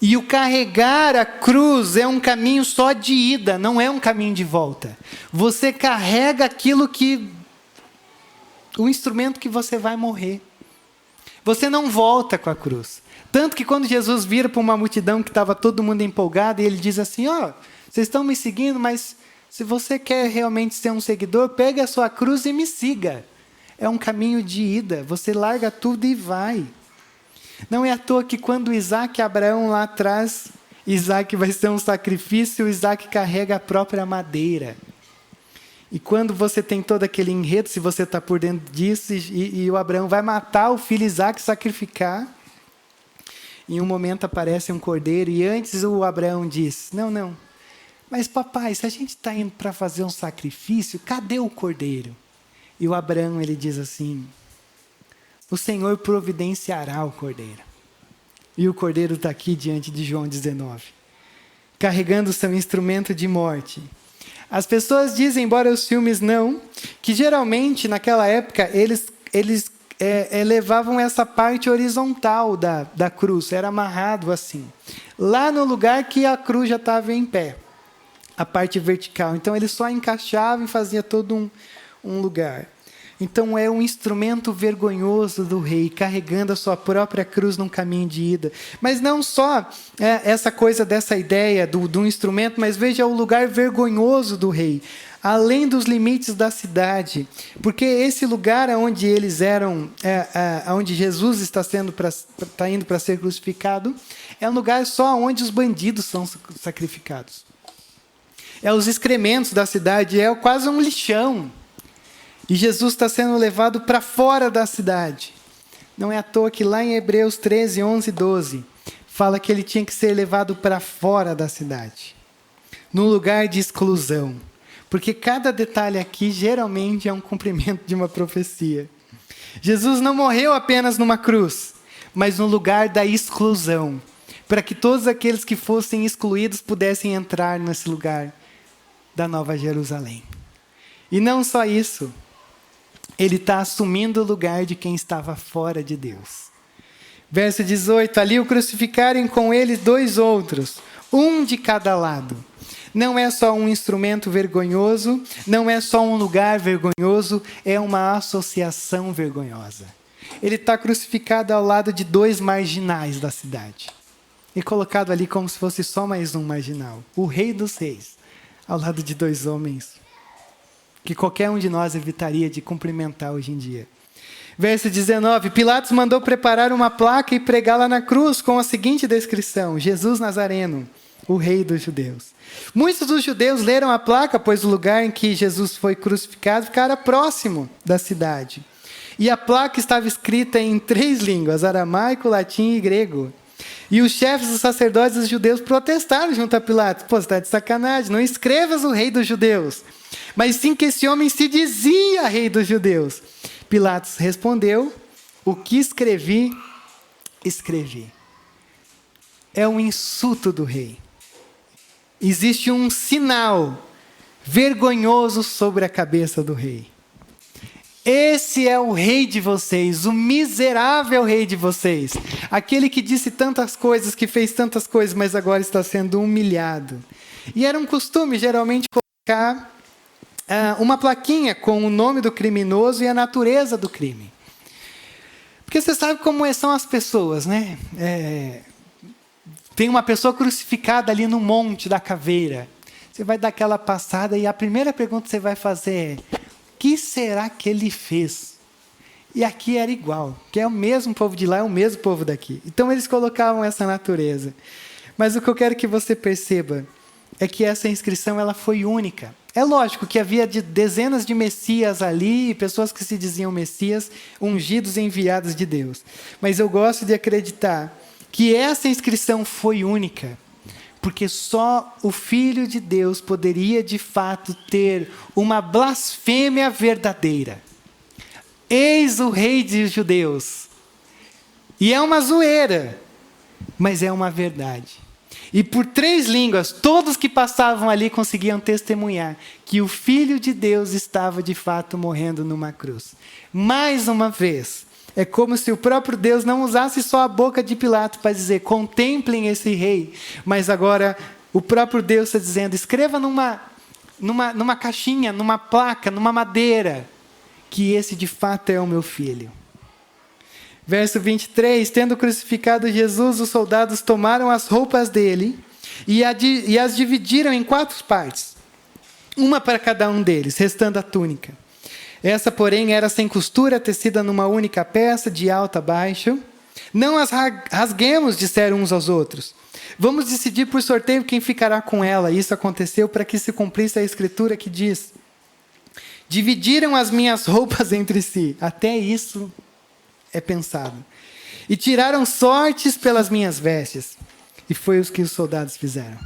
E o carregar a cruz é um caminho só de ida, não é um caminho de volta. Você carrega aquilo o instrumento que você vai morrer. Você não volta com a cruz. Tanto que quando Jesus vira para uma multidão que estava todo mundo empolgado, e ele diz assim: vocês estão me seguindo, mas se você quer realmente ser um seguidor, pegue a sua cruz e me siga. É um caminho de ida, você larga tudo e vai. Não é à toa que quando Isaac e Abraão lá atrás, Isaac vai ser um sacrifício, Isaac carrega a própria madeira. E quando você tem todo aquele enredo, se você está por dentro disso, e o Abraão vai matar o filho Isaac, sacrificar, em um momento aparece um cordeiro, e antes o Abraão diz: não, mas papai, se a gente está indo para fazer um sacrifício, cadê o cordeiro? E o Abraão, ele diz assim: o Senhor providenciará o cordeiro. E o cordeiro está aqui diante de João 19, carregando seu instrumento de morte. As pessoas dizem, embora os filmes não, que geralmente naquela época eles levavam essa parte horizontal da cruz, era amarrado assim, lá no lugar que a cruz já estava em pé, a parte vertical. Então eles só encaixavam e faziam todo um lugar. Então é um instrumento vergonhoso do rei, carregando a sua própria cruz num caminho de ida. Mas não só essa coisa dessa ideia do instrumento, mas veja o lugar vergonhoso do rei, além dos limites da cidade. Porque esse lugar onde eles eram, onde Jesus está indo para ser crucificado, é um lugar só onde os bandidos são sacrificados. É os excrementos da cidade, é quase um lixão. E Jesus está sendo levado para fora da cidade. Não é à toa que lá em Hebreus 13, 11 e 12, fala que ele tinha que ser levado para fora da cidade. Num lugar de exclusão. Porque cada detalhe aqui geralmente é um cumprimento de uma profecia. Jesus não morreu apenas numa cruz, mas no lugar da exclusão. para que todos aqueles que fossem excluídos pudessem entrar nesse lugar da Nova Jerusalém. E não só isso, ele está assumindo o lugar de quem estava fora de Deus. Verso 18, ali o crucificaram com ele 2 outros, um de cada lado. Não é só um instrumento vergonhoso, não é só um lugar vergonhoso, é uma associação vergonhosa. Ele está crucificado ao lado de 2 marginais da cidade. E colocado ali como se fosse só mais um marginal. O rei dos reis, ao lado de 2 homens, que qualquer um de nós evitaria de cumprimentar hoje em dia. Verso 19, Pilatos mandou preparar uma placa e pregá-la na cruz com a seguinte descrição: Jesus Nazareno, o rei dos judeus. Muitos dos judeus leram a placa, pois o lugar em que Jesus foi crucificado ficara próximo da cidade. E a placa estava escrita em 3 línguas, aramaico, latim e grego. E os chefes dos sacerdotes dos judeus protestaram junto a Pilatos: pô, você está de sacanagem, não escrevas o rei dos judeus, mas sim que esse homem se dizia rei dos judeus. Pilatos respondeu: o que escrevi, escrevi. É um insulto do rei. Existe um sinal vergonhoso sobre a cabeça do rei. Esse é o rei de vocês, o miserável rei de vocês. Aquele que disse tantas coisas, que fez tantas coisas, mas agora está sendo humilhado. E era um costume, geralmente, colocar uma plaquinha com o nome do criminoso e a natureza do crime. Porque você sabe como são as pessoas, né? Tem uma pessoa crucificada ali no Monte da Caveira. Você vai dar aquela passada e a primeira pergunta que você vai fazer é: o que será que ele fez? E aqui era igual, que é o mesmo povo de lá, é o mesmo povo daqui. Então eles colocavam essa natureza. Mas o que eu quero que você perceba é que essa inscrição ela foi única. É lógico que havia dezenas de Messias ali, pessoas que se diziam Messias, ungidos e enviados de Deus. Mas eu gosto de acreditar que essa inscrição foi única, porque só o Filho de Deus poderia de fato ter uma blasfêmia verdadeira. Eis o rei dos judeus. E é uma zoeira, mas é uma verdade. E por 3 línguas, todos que passavam ali conseguiam testemunhar que o Filho de Deus estava de fato morrendo numa cruz. Mais uma vez, é como se o próprio Deus não usasse só a boca de Pilatos para dizer: contemplem esse rei. Mas agora o próprio Deus está dizendo: escreva numa caixinha, numa placa, numa madeira, que esse de fato é o meu filho. Verso 23, tendo crucificado Jesus, os soldados tomaram as roupas dele e as dividiram em 4 partes, uma para cada um deles, restando a túnica. Essa, porém, era sem costura, tecida numa única peça, de alto a baixo. Não as rasguemos, disseram uns aos outros. Vamos decidir por sorteio quem ficará com ela. Isso aconteceu para que se cumprisse a escritura que diz: dividiram as minhas roupas entre si. Até isso é pensado. E tiraram sortes pelas minhas vestes. E foi o que os soldados fizeram.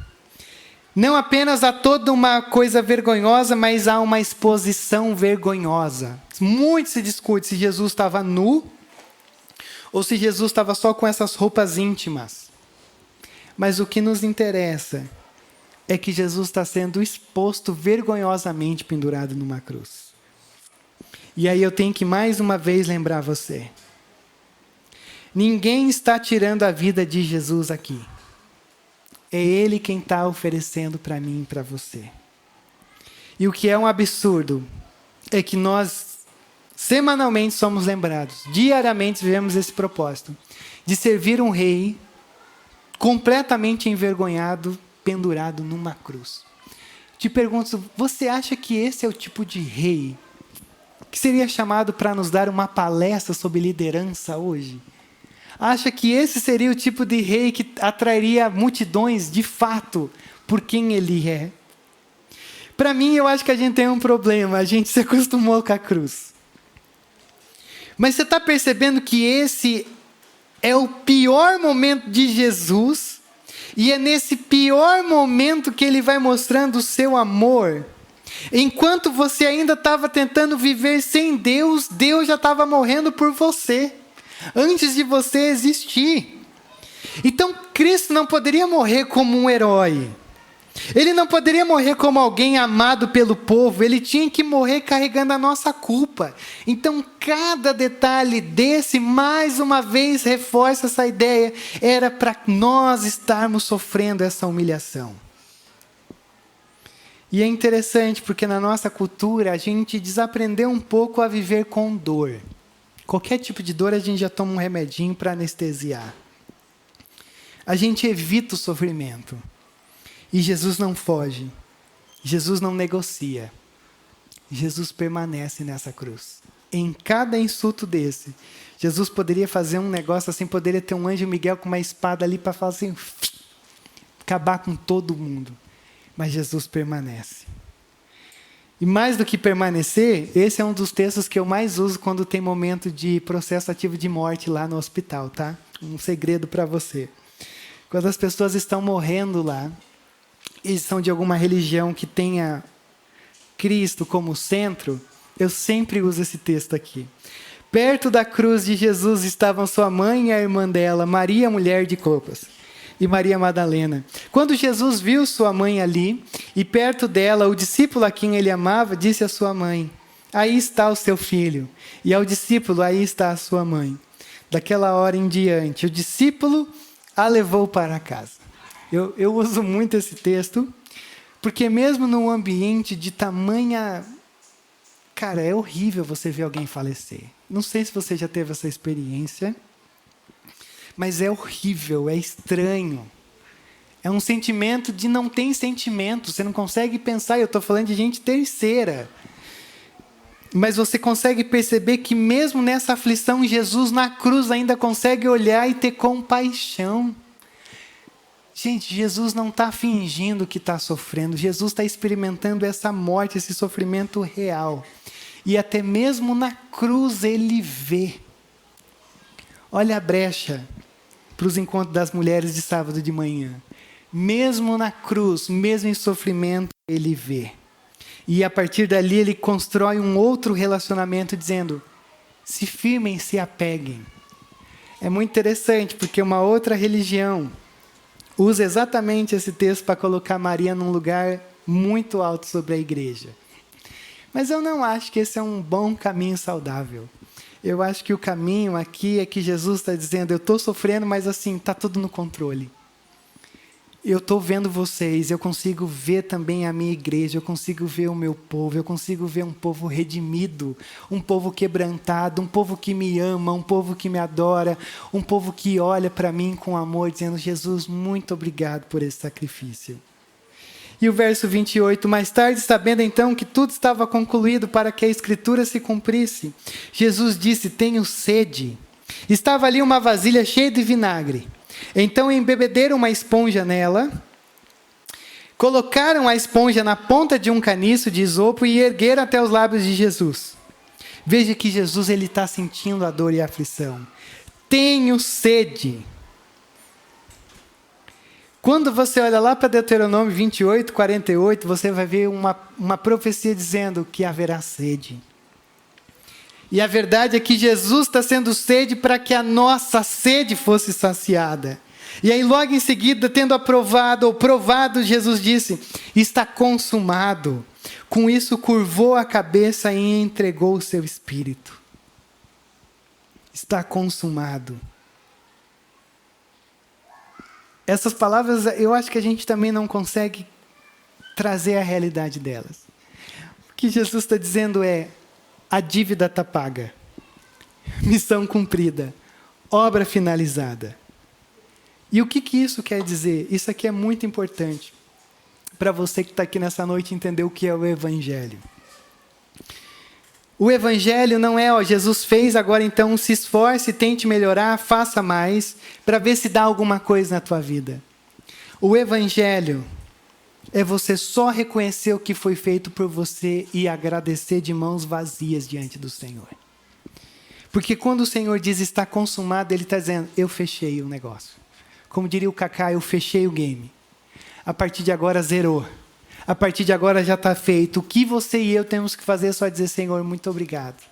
Não apenas há toda uma coisa vergonhosa, mas há uma exposição vergonhosa. Muito se discute se Jesus estava nu ou se Jesus estava só com essas roupas íntimas. Mas o que nos interessa é que Jesus está sendo exposto vergonhosamente pendurado numa cruz. E aí eu tenho que mais uma vez lembrar você: ninguém está tirando a vida de Jesus aqui. É Ele quem está oferecendo para mim e para você. E o que é um absurdo é que nós semanalmente somos lembrados, diariamente vivemos esse propósito, de servir um rei completamente envergonhado, pendurado numa cruz. Te pergunto, você acha que esse é o tipo de rei que seria chamado para nos dar uma palestra sobre liderança hoje? Acha que esse seria o tipo de rei que atrairia multidões de fato por quem ele é? Para mim, eu acho que a gente tem um problema. A gente se acostumou com a cruz. Mas você está percebendo que esse é o pior momento de Jesus? E é nesse pior momento que ele vai mostrando o seu amor. Enquanto você ainda estava tentando viver sem Deus, Deus já estava morrendo por você. Antes de você existir. Então, Cristo não poderia morrer como um herói. Ele não poderia morrer como alguém amado pelo povo. Ele tinha que morrer carregando a nossa culpa. Então, cada detalhe desse, mais uma vez, reforça essa ideia. Era para nós estarmos sofrendo essa humilhação. E é interessante, porque na nossa cultura, a gente desaprendeu um pouco a viver com dor. Qualquer tipo de dor, a gente já toma um remedinho para anestesiar. A gente evita o sofrimento. E Jesus não foge. Jesus não negocia. Jesus permanece nessa cruz. Em cada insulto desse, Jesus poderia fazer um negócio assim, poderia ter um anjo Miguel com uma espada ali para falar assim, acabar com todo mundo. Mas Jesus permanece. E mais do que permanecer, esse é um dos textos que eu mais uso quando tem momento de processo ativo de morte lá no hospital, tá? Um segredo para você. Quando as pessoas estão morrendo lá, e são de alguma religião que tenha Cristo como centro, eu sempre uso esse texto aqui. Perto da cruz de Jesus estavam sua mãe e a irmã dela, Maria, mulher de Clopas, e Maria Madalena. Quando Jesus viu sua mãe ali, e perto dela, o discípulo a quem ele amava, disse à sua mãe, aí está o seu filho. E ao discípulo, aí está a sua mãe. Daquela hora em diante, o discípulo a levou para casa. Eu uso muito esse texto, porque mesmo num ambiente de tamanha... Cara, é horrível você ver alguém falecer. Não sei se você já teve essa experiência, mas é horrível, é estranho. É um sentimento de não ter sentimento, você não consegue pensar, eu estou falando de gente terceira. Mas você consegue perceber que mesmo nessa aflição, Jesus na cruz ainda consegue olhar e ter compaixão. Gente, Jesus não está fingindo que está sofrendo. Jesus está experimentando essa morte, esse sofrimento real. E até mesmo na cruz ele vê. Olha a brecha para os encontros das mulheres de sábado de manhã. Mesmo na cruz, mesmo em sofrimento, ele vê. E a partir dali ele constrói um outro relacionamento dizendo, se firmem, se apeguem. É muito interessante, porque uma outra religião usa exatamente esse texto para colocar Maria num lugar muito alto sobre a igreja. Mas eu não acho que esse é um bom caminho saudável. Eu acho que o caminho aqui é que Jesus está dizendo, eu estou sofrendo, mas assim, está tudo no controle. Eu estou vendo vocês, eu consigo ver também a minha igreja, eu consigo ver o meu povo, eu consigo ver um povo redimido, um povo quebrantado, um povo que me ama, um povo que me adora, um povo que olha para mim com amor, dizendo, Jesus, muito obrigado por esse sacrifício. E o verso 28, mais tarde, sabendo então que tudo estava concluído para que a Escritura se cumprisse, Jesus disse, tenho sede. Estava ali uma vasilha cheia de vinagre. Então embebederam uma esponja nela, colocaram a esponja na ponta de um caniço de isopo e ergueram até os lábios de Jesus. Veja que Jesus está sentindo a dor e a aflição. Tenho sede. Quando você olha lá para Deuteronômio 28, 48, você vai ver uma profecia dizendo que haverá sede. E a verdade é que Jesus está sendo sede para que a nossa sede fosse saciada. E aí logo em seguida, tendo aprovado ou provado, Jesus disse, está consumado. Com isso curvou a cabeça e entregou o seu espírito. Está consumado. Essas palavras, eu acho que a gente também não consegue trazer a realidade delas. O que Jesus está dizendo é, a dívida está paga, missão cumprida, obra finalizada. E o que isso quer dizer? Isso aqui é muito importante para você que está aqui nessa noite entender o que é o Evangelho. O Evangelho não é, Jesus fez, agora então se esforce, tente melhorar, faça mais, para ver se dá alguma coisa na tua vida. O Evangelho é você só reconhecer o que foi feito por você e agradecer de mãos vazias diante do Senhor. Porque quando o Senhor diz está consumado, Ele está dizendo, eu fechei o negócio. Como diria o Kaká, eu fechei o game. A partir de agora zerou. A partir de agora já está feito. O que você e eu temos que fazer é só dizer, Senhor, muito obrigado.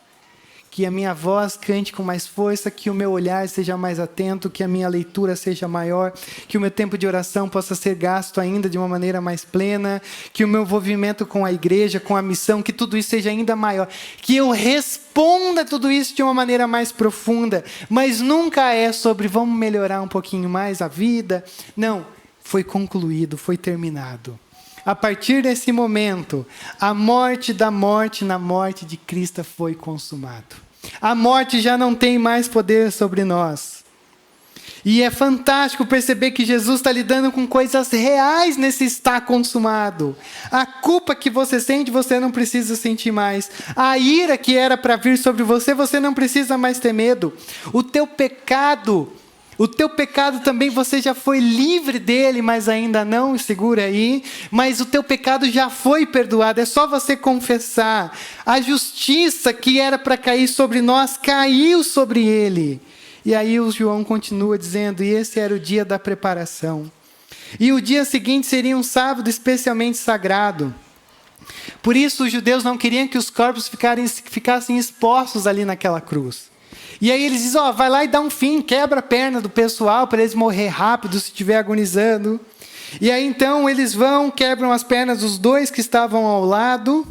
que a minha voz cante com mais força, que o meu olhar seja mais atento, que a minha leitura seja maior, que o meu tempo de oração possa ser gasto ainda de uma maneira mais plena, que o meu envolvimento com a igreja, com a missão, que tudo isso seja ainda maior, que eu responda tudo isso de uma maneira mais profunda, mas nunca é sobre vamos melhorar um pouquinho mais a vida. Não, foi concluído, foi terminado. A partir desse momento, a morte da morte na morte de Cristo foi consumado. A morte já não tem mais poder sobre nós. E é fantástico perceber que Jesus está lidando com coisas reais nesse está consumado. A culpa que você sente, você não precisa sentir mais. A ira que era para vir sobre você, você não precisa mais ter medo. O teu pecado também você já foi livre dele, mas ainda não, segura aí. Mas o teu pecado já foi perdoado, é só você confessar. A justiça que era para cair sobre nós, caiu sobre ele. E aí o João continua dizendo, e esse era o dia da preparação. E o dia seguinte seria um sábado especialmente sagrado. Por isso os judeus não queriam que os corpos ficassem expostos ali naquela cruz. E aí eles dizem, vai lá e dá um fim, quebra a perna do pessoal para eles morrer rápido se estiver agonizando. E aí então eles vão, quebram as pernas dos dois que estavam ao lado.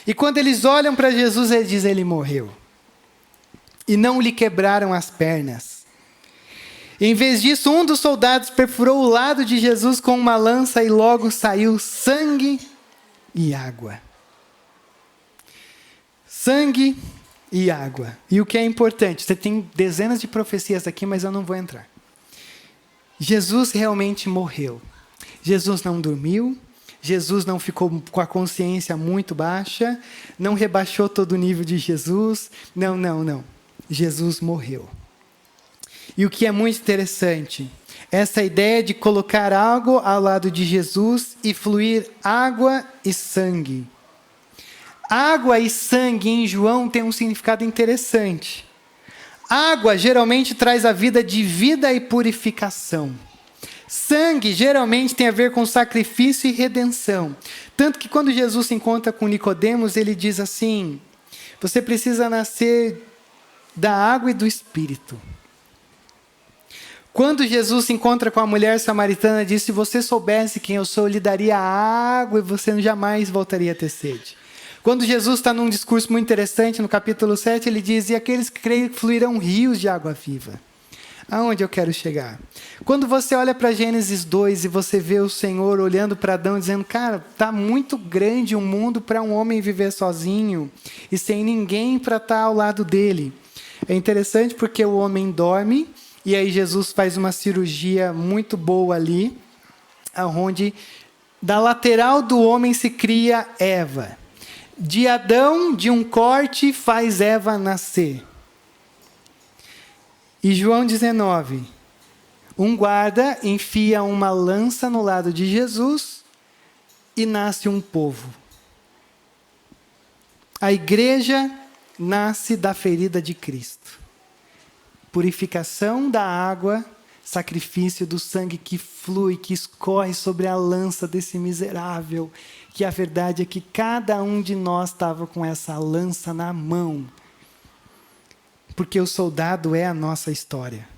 E quando eles olham para Jesus, ele diz, ele morreu. E não lhe quebraram as pernas. Em vez disso, um dos soldados perfurou o lado de Jesus com uma lança e logo saiu sangue e água. Sangue e água. E o que é importante, você tem dezenas de profecias aqui, mas eu não vou entrar. Jesus realmente morreu. Jesus não dormiu. Jesus não ficou com a consciência muito baixa. Não rebaixou todo o nível de Jesus. Não. Jesus morreu. E o que é muito interessante, essa ideia de colocar algo ao lado de Jesus e fluir água e sangue. Água e sangue em João tem um significado interessante. Água geralmente traz a vida de vida e purificação. Sangue geralmente tem a ver com sacrifício e redenção. Tanto que quando Jesus se encontra com Nicodemos, ele diz assim, você precisa nascer da água e do Espírito. Quando Jesus se encontra com a mulher samaritana, diz, se você soubesse quem eu sou, eu lhe daria água e você jamais voltaria a ter sede. Quando Jesus está num discurso muito interessante, no capítulo 7, ele diz, e aqueles que creem fluirão rios de água viva. Aonde eu quero chegar? Quando você olha para Gênesis 2 e você vê o Senhor olhando para Adão dizendo, cara, está muito grande o mundo para um homem viver sozinho e sem ninguém para estar ao lado dele. É interessante porque o homem dorme e aí Jesus faz uma cirurgia muito boa ali, onde da lateral do homem se cria Eva. De Adão, de um corte, faz Eva nascer. E João 19, um guarda enfia uma lança no lado de Jesus e nasce um povo. A igreja nasce da ferida de Cristo. Purificação da água, sacrifício do sangue que flui, que escorre sobre a lança desse miserável, que a verdade é que cada um de nós estava com essa lança na mão, porque o soldado é a nossa história.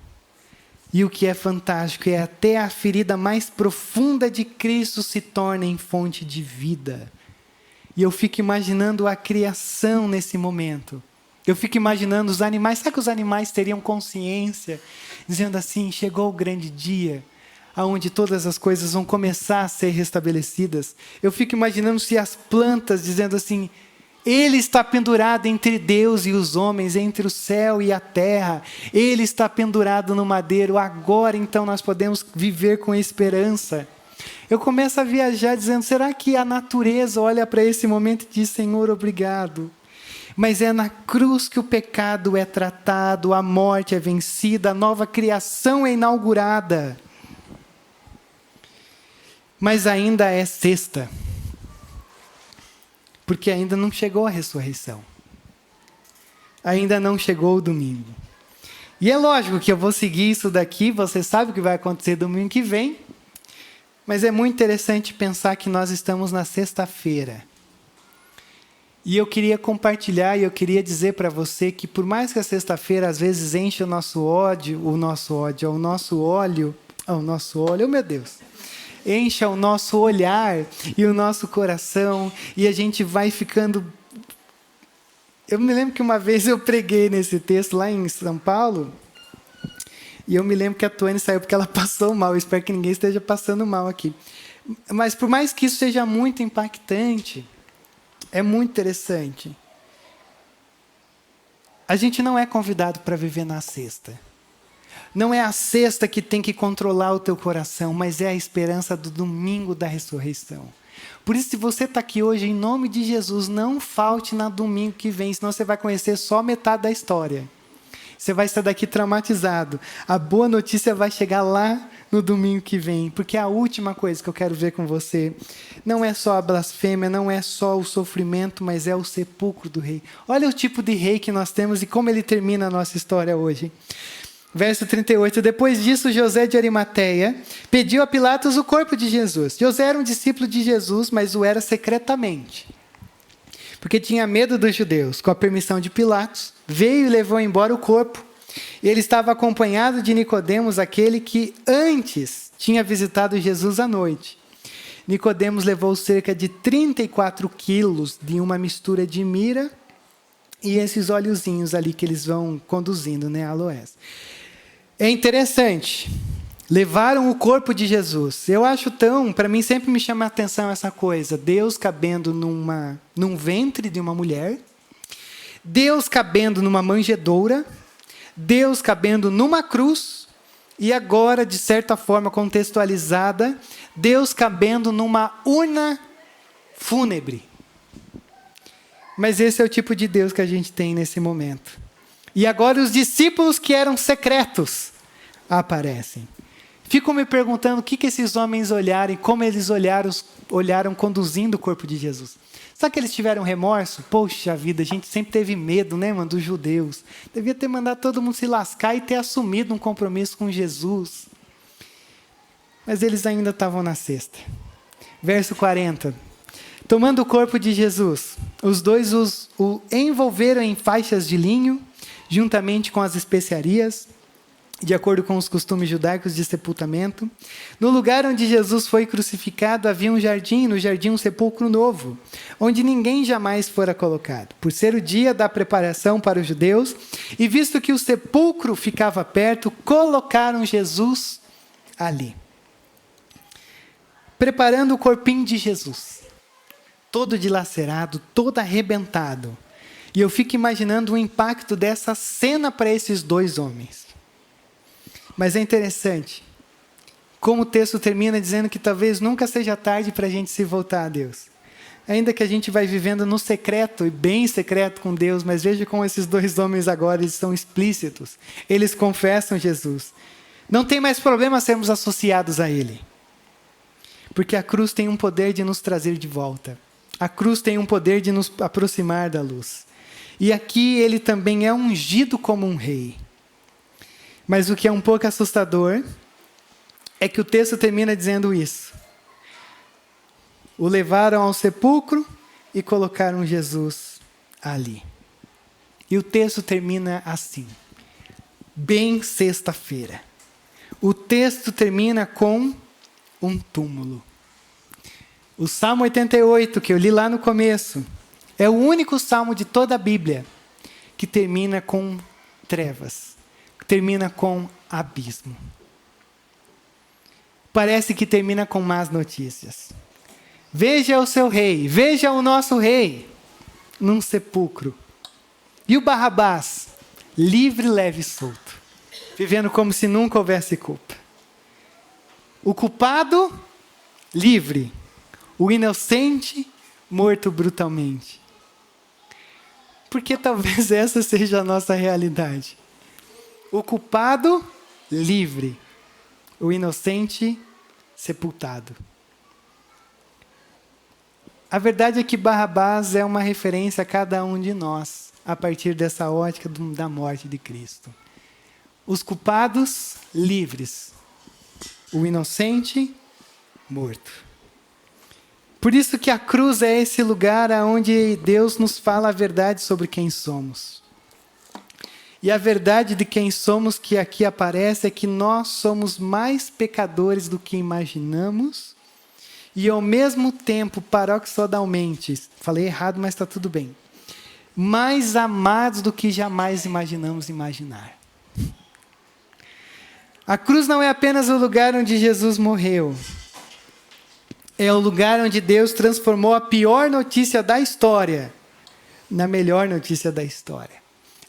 E o que é fantástico é até a ferida mais profunda de Cristo se torna em fonte de vida. E eu fico imaginando a criação nesse momento. Eu fico imaginando os animais. Será que os animais teriam consciência? Dizendo assim, chegou o grande dia, onde todas as coisas vão começar a ser restabelecidas. Eu fico imaginando se as plantas dizendo assim, ele está pendurado entre Deus e os homens, entre o céu e a terra. Ele está pendurado no madeiro. Agora, então, nós podemos viver com esperança. Eu começo a viajar dizendo, será que a natureza olha para esse momento e diz, Senhor, obrigado. Mas é na cruz que o pecado é tratado, a morte é vencida, a nova criação é inaugurada. Mas ainda é sexta. Porque ainda não chegou a ressurreição. Ainda não chegou o domingo. E é lógico que eu vou seguir isso daqui, você sabe o que vai acontecer domingo que vem. Mas é muito interessante pensar que nós estamos na sexta-feira. E eu queria compartilhar e eu queria dizer para você que por mais que a sexta-feira às vezes enche o nosso óleo, oh meu Deus, encha o nosso olhar e o nosso coração e a gente vai ficando... Eu me lembro que uma vez eu preguei nesse texto lá em São Paulo e eu me lembro que a Tuane saiu porque ela passou mal. Eu espero que ninguém esteja passando mal aqui. Mas por mais que isso seja muito impactante, é muito interessante. A gente não é convidado para viver na sexta. Não é a sexta que tem que controlar o teu coração, mas é a esperança do domingo da ressurreição. Por isso, se você está aqui hoje, em nome de Jesus, não falte na domingo que vem, senão você vai conhecer só metade da história. Você vai sair daqui traumatizado. A boa notícia vai chegar lá no domingo que vem, porque a última coisa que eu quero ver com você não é só a blasfêmia, não é só o sofrimento, mas é o sepulcro do rei. Olha o tipo de rei que nós temos e como ele termina a nossa história hoje. Verso 38, depois disso, José de Arimateia pediu a Pilatos o corpo de Jesus. José era um discípulo de Jesus, mas o era secretamente, porque tinha medo dos judeus. Com a permissão de Pilatos, veio e levou embora o corpo. Ele estava acompanhado de Nicodemos, aquele que antes tinha visitado Jesus à noite. Nicodemos levou cerca de 34 quilos de uma mistura de mirra e esses óleozinhos ali que eles vão conduzindo, né, aloés. É interessante. Levaram o corpo de Jesus. Eu acho para mim sempre me chama a atenção essa coisa. Deus cabendo num ventre de uma mulher. Deus cabendo numa manjedoura. Deus cabendo numa cruz. E agora, de certa forma contextualizada, Deus cabendo numa urna fúnebre. Mas esse é o tipo de Deus que a gente tem nesse momento. E agora os discípulos que eram secretos aparecem. Fico me perguntando o que esses homens olharam e como eles olharam conduzindo o corpo de Jesus. Será que eles tiveram remorso? Poxa vida, a gente sempre teve medo, né, mano, dos judeus. Devia ter mandado todo mundo se lascar e ter assumido um compromisso com Jesus. Mas eles ainda estavam na sexta. Verso 40. Tomando o corpo de Jesus, os dois o envolveram em faixas de linho, juntamente com as especiarias, de acordo com os costumes judaicos de sepultamento. No lugar onde Jesus foi crucificado havia um jardim, no jardim um sepulcro novo, onde ninguém jamais fora colocado. Por ser o dia da preparação para os judeus, e visto que o sepulcro ficava perto, colocaram Jesus ali. Preparando o corpinho de Jesus, todo dilacerado, todo arrebentado. E eu fico imaginando o impacto dessa cena para esses dois homens. Mas é interessante, como o texto termina dizendo que talvez nunca seja tarde para a gente se voltar a Deus. Ainda que a gente vai vivendo no secreto, e bem secreto com Deus, mas veja como esses dois homens agora eles são explícitos. Eles confessam Jesus. Não tem mais problema sermos associados a Ele. Porque a cruz tem um poder de nos trazer de volta. A cruz tem um poder de nos aproximar da luz. E aqui ele também é ungido como um rei. Mas o que é um pouco assustador é que o texto termina dizendo isso. O levaram ao sepulcro e colocaram Jesus ali. E o texto termina assim. Bem sexta-feira. O texto termina com um túmulo. O Salmo 88, que eu li lá no começo, é o único salmo de toda a Bíblia que termina com trevas. Termina com abismo. Parece que termina com más notícias. Veja o seu rei, veja o nosso rei, num sepulcro. E o Barrabás, livre, leve e solto, vivendo como se nunca houvesse culpa. O culpado, livre. O inocente, morto brutalmente. Porque talvez essa seja a nossa realidade. O culpado, livre. O inocente, sepultado. A verdade é que Barrabás é uma referência a cada um de nós, a partir dessa ótica da morte de Cristo. Os culpados, livres. O inocente, morto. Por isso que a cruz é esse lugar onde Deus nos fala a verdade sobre quem somos. E a verdade de quem somos que aqui aparece é que nós somos mais pecadores do que imaginamos e ao mesmo tempo, paradoxalmente, falei errado, mas está tudo bem, mais amados do que jamais imaginamos imaginar. A cruz não é apenas o lugar onde Jesus morreu. É o lugar onde Deus transformou a pior notícia da história na melhor notícia da história.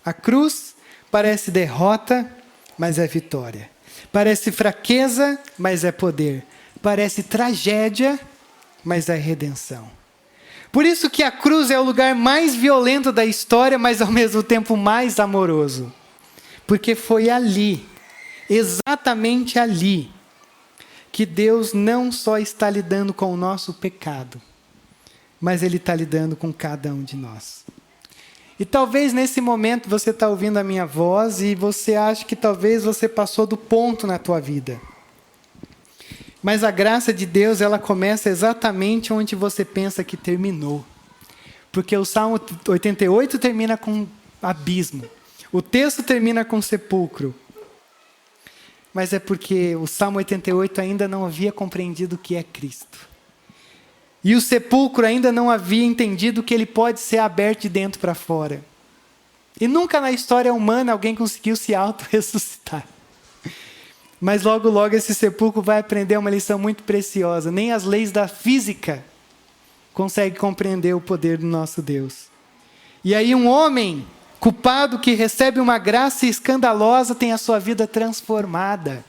A cruz parece derrota, mas é vitória. Parece fraqueza, mas é poder. Parece tragédia, mas é redenção. Por isso que a cruz é o lugar mais violento da história, mas ao mesmo tempo mais amoroso. Porque foi ali, exatamente ali, que Deus não só está lidando com o nosso pecado, mas Ele está lidando com cada um de nós. E talvez nesse momento você está ouvindo a minha voz e você acha que talvez você passou do ponto na tua vida. Mas a graça de Deus, ela começa exatamente onde você pensa que terminou. Porque o Salmo 88 termina com abismo. O texto termina com sepulcro. Mas é porque o Salmo 88 ainda não havia compreendido o que é Cristo. E o sepulcro ainda não havia entendido que ele pode ser aberto de dentro para fora. E nunca na história humana alguém conseguiu se auto-ressuscitar. Mas logo, logo esse sepulcro vai aprender uma lição muito preciosa. Nem as leis da física conseguem compreender o poder do nosso Deus. E aí um homem culpado que recebe uma graça escandalosa tem a sua vida transformada.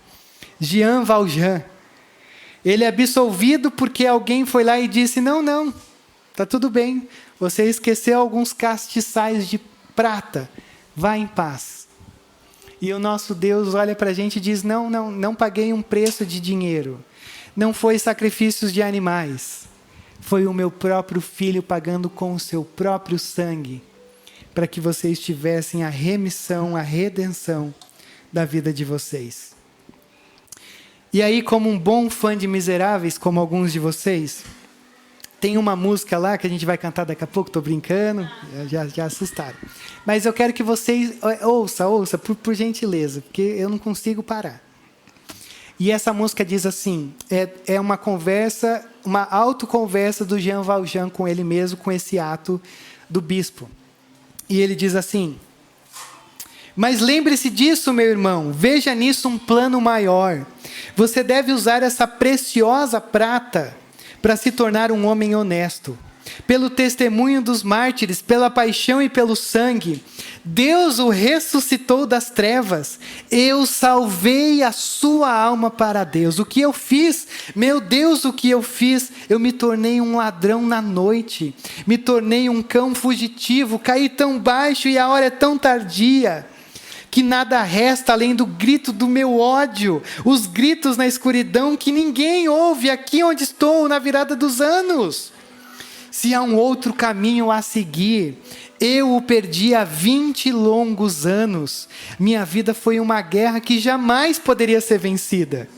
Jean Valjean. Ele é absolvido porque alguém foi lá e disse, não, está tudo bem. Você esqueceu alguns castiçais de prata. Vá em paz. E o nosso Deus olha para a gente e diz, não paguei um preço de dinheiro. Não foi sacrifícios de animais. Foi o meu próprio filho pagando com o seu próprio sangue para que vocês tivessem a remissão, a redenção da vida de vocês. E aí, como um bom fã de Miseráveis, como alguns de vocês, tem uma música lá que a gente vai cantar daqui a pouco, estou brincando, já assustaram. Mas eu quero que vocês ouça por gentileza, porque eu não consigo parar. E essa música diz assim, é uma conversa, uma autoconversa do Jean Valjean com ele mesmo, com esse ato do bispo. E ele diz assim, mas lembre-se disso, meu irmão, veja nisso um plano maior. Você deve usar essa preciosa prata para se tornar um homem honesto. Pelo testemunho dos mártires, pela paixão e pelo sangue, Deus o ressuscitou das trevas. Eu salvei a sua alma para Deus. O que eu fiz? Meu Deus, o que eu fiz? Eu me tornei um ladrão na noite. Me tornei um cão fugitivo. Caí tão baixo e a hora é tão tardia que nada resta além do grito do meu ódio. Os gritos na escuridão que ninguém ouve aqui onde estou na virada dos anos. Se há um outro caminho a seguir, eu o perdi há 20 longos anos. Minha vida foi uma guerra que jamais poderia ser vencida.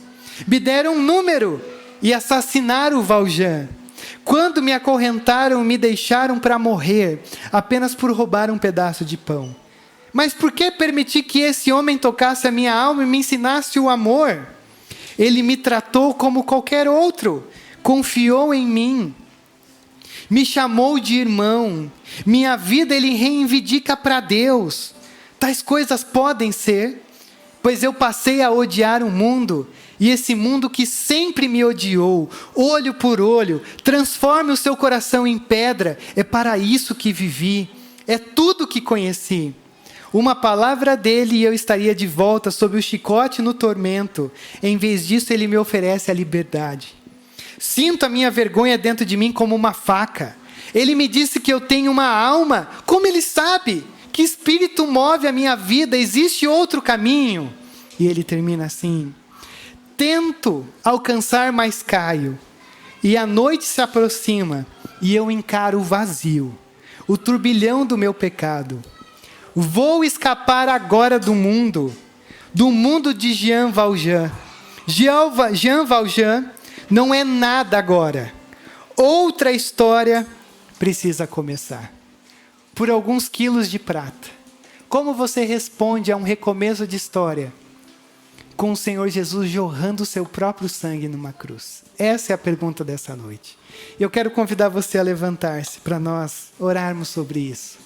Me deram um número e assassinaram o Valjean. Quando me acorrentaram, me deixaram para morrer, apenas por roubar um pedaço de pão. Mas por que permitir que esse homem tocasse a minha alma e me ensinasse o amor? Ele me tratou como qualquer outro, confiou em mim. Me chamou de irmão. Minha vida ele reivindica para Deus. Tais coisas podem ser, pois eu passei a odiar o mundo, e esse mundo que sempre me odiou, olho por olho, transforme o seu coração em pedra. É para isso que vivi. É tudo que conheci. Uma palavra dele e eu estaria de volta sob o chicote no tormento. Em vez disso, ele me oferece a liberdade. Sinto a minha vergonha dentro de mim como uma faca. Ele me disse que eu tenho uma alma. Como ele sabe? Que espírito move a minha vida? Existe outro caminho? E ele termina assim. Tento alcançar, mas caio. E a noite se aproxima. E eu encaro o vazio. O turbilhão do meu pecado. Vou escapar agora do mundo. Do mundo de Jean Valjean. Jean Valjean não é nada agora. outra história precisa começar. Por alguns quilos de prata. Como você responde a um recomeço de história? Com o Senhor Jesus jorrando o seu próprio sangue numa cruz. Essa é a pergunta dessa noite. Eu quero convidar você a levantar-se para nós orarmos sobre isso.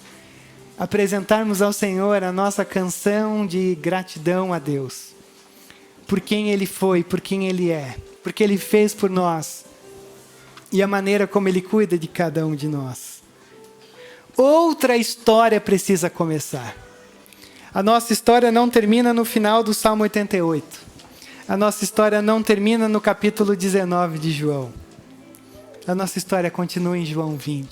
Apresentarmos ao Senhor a nossa canção de gratidão a Deus. Por quem Ele foi, por quem Ele é. Porque Ele fez por nós. E a maneira como Ele cuida de cada um de nós. Outra história precisa começar. A nossa história não termina no final do Salmo 88. A nossa história não termina no capítulo 19 de João. A nossa história continua em João 20.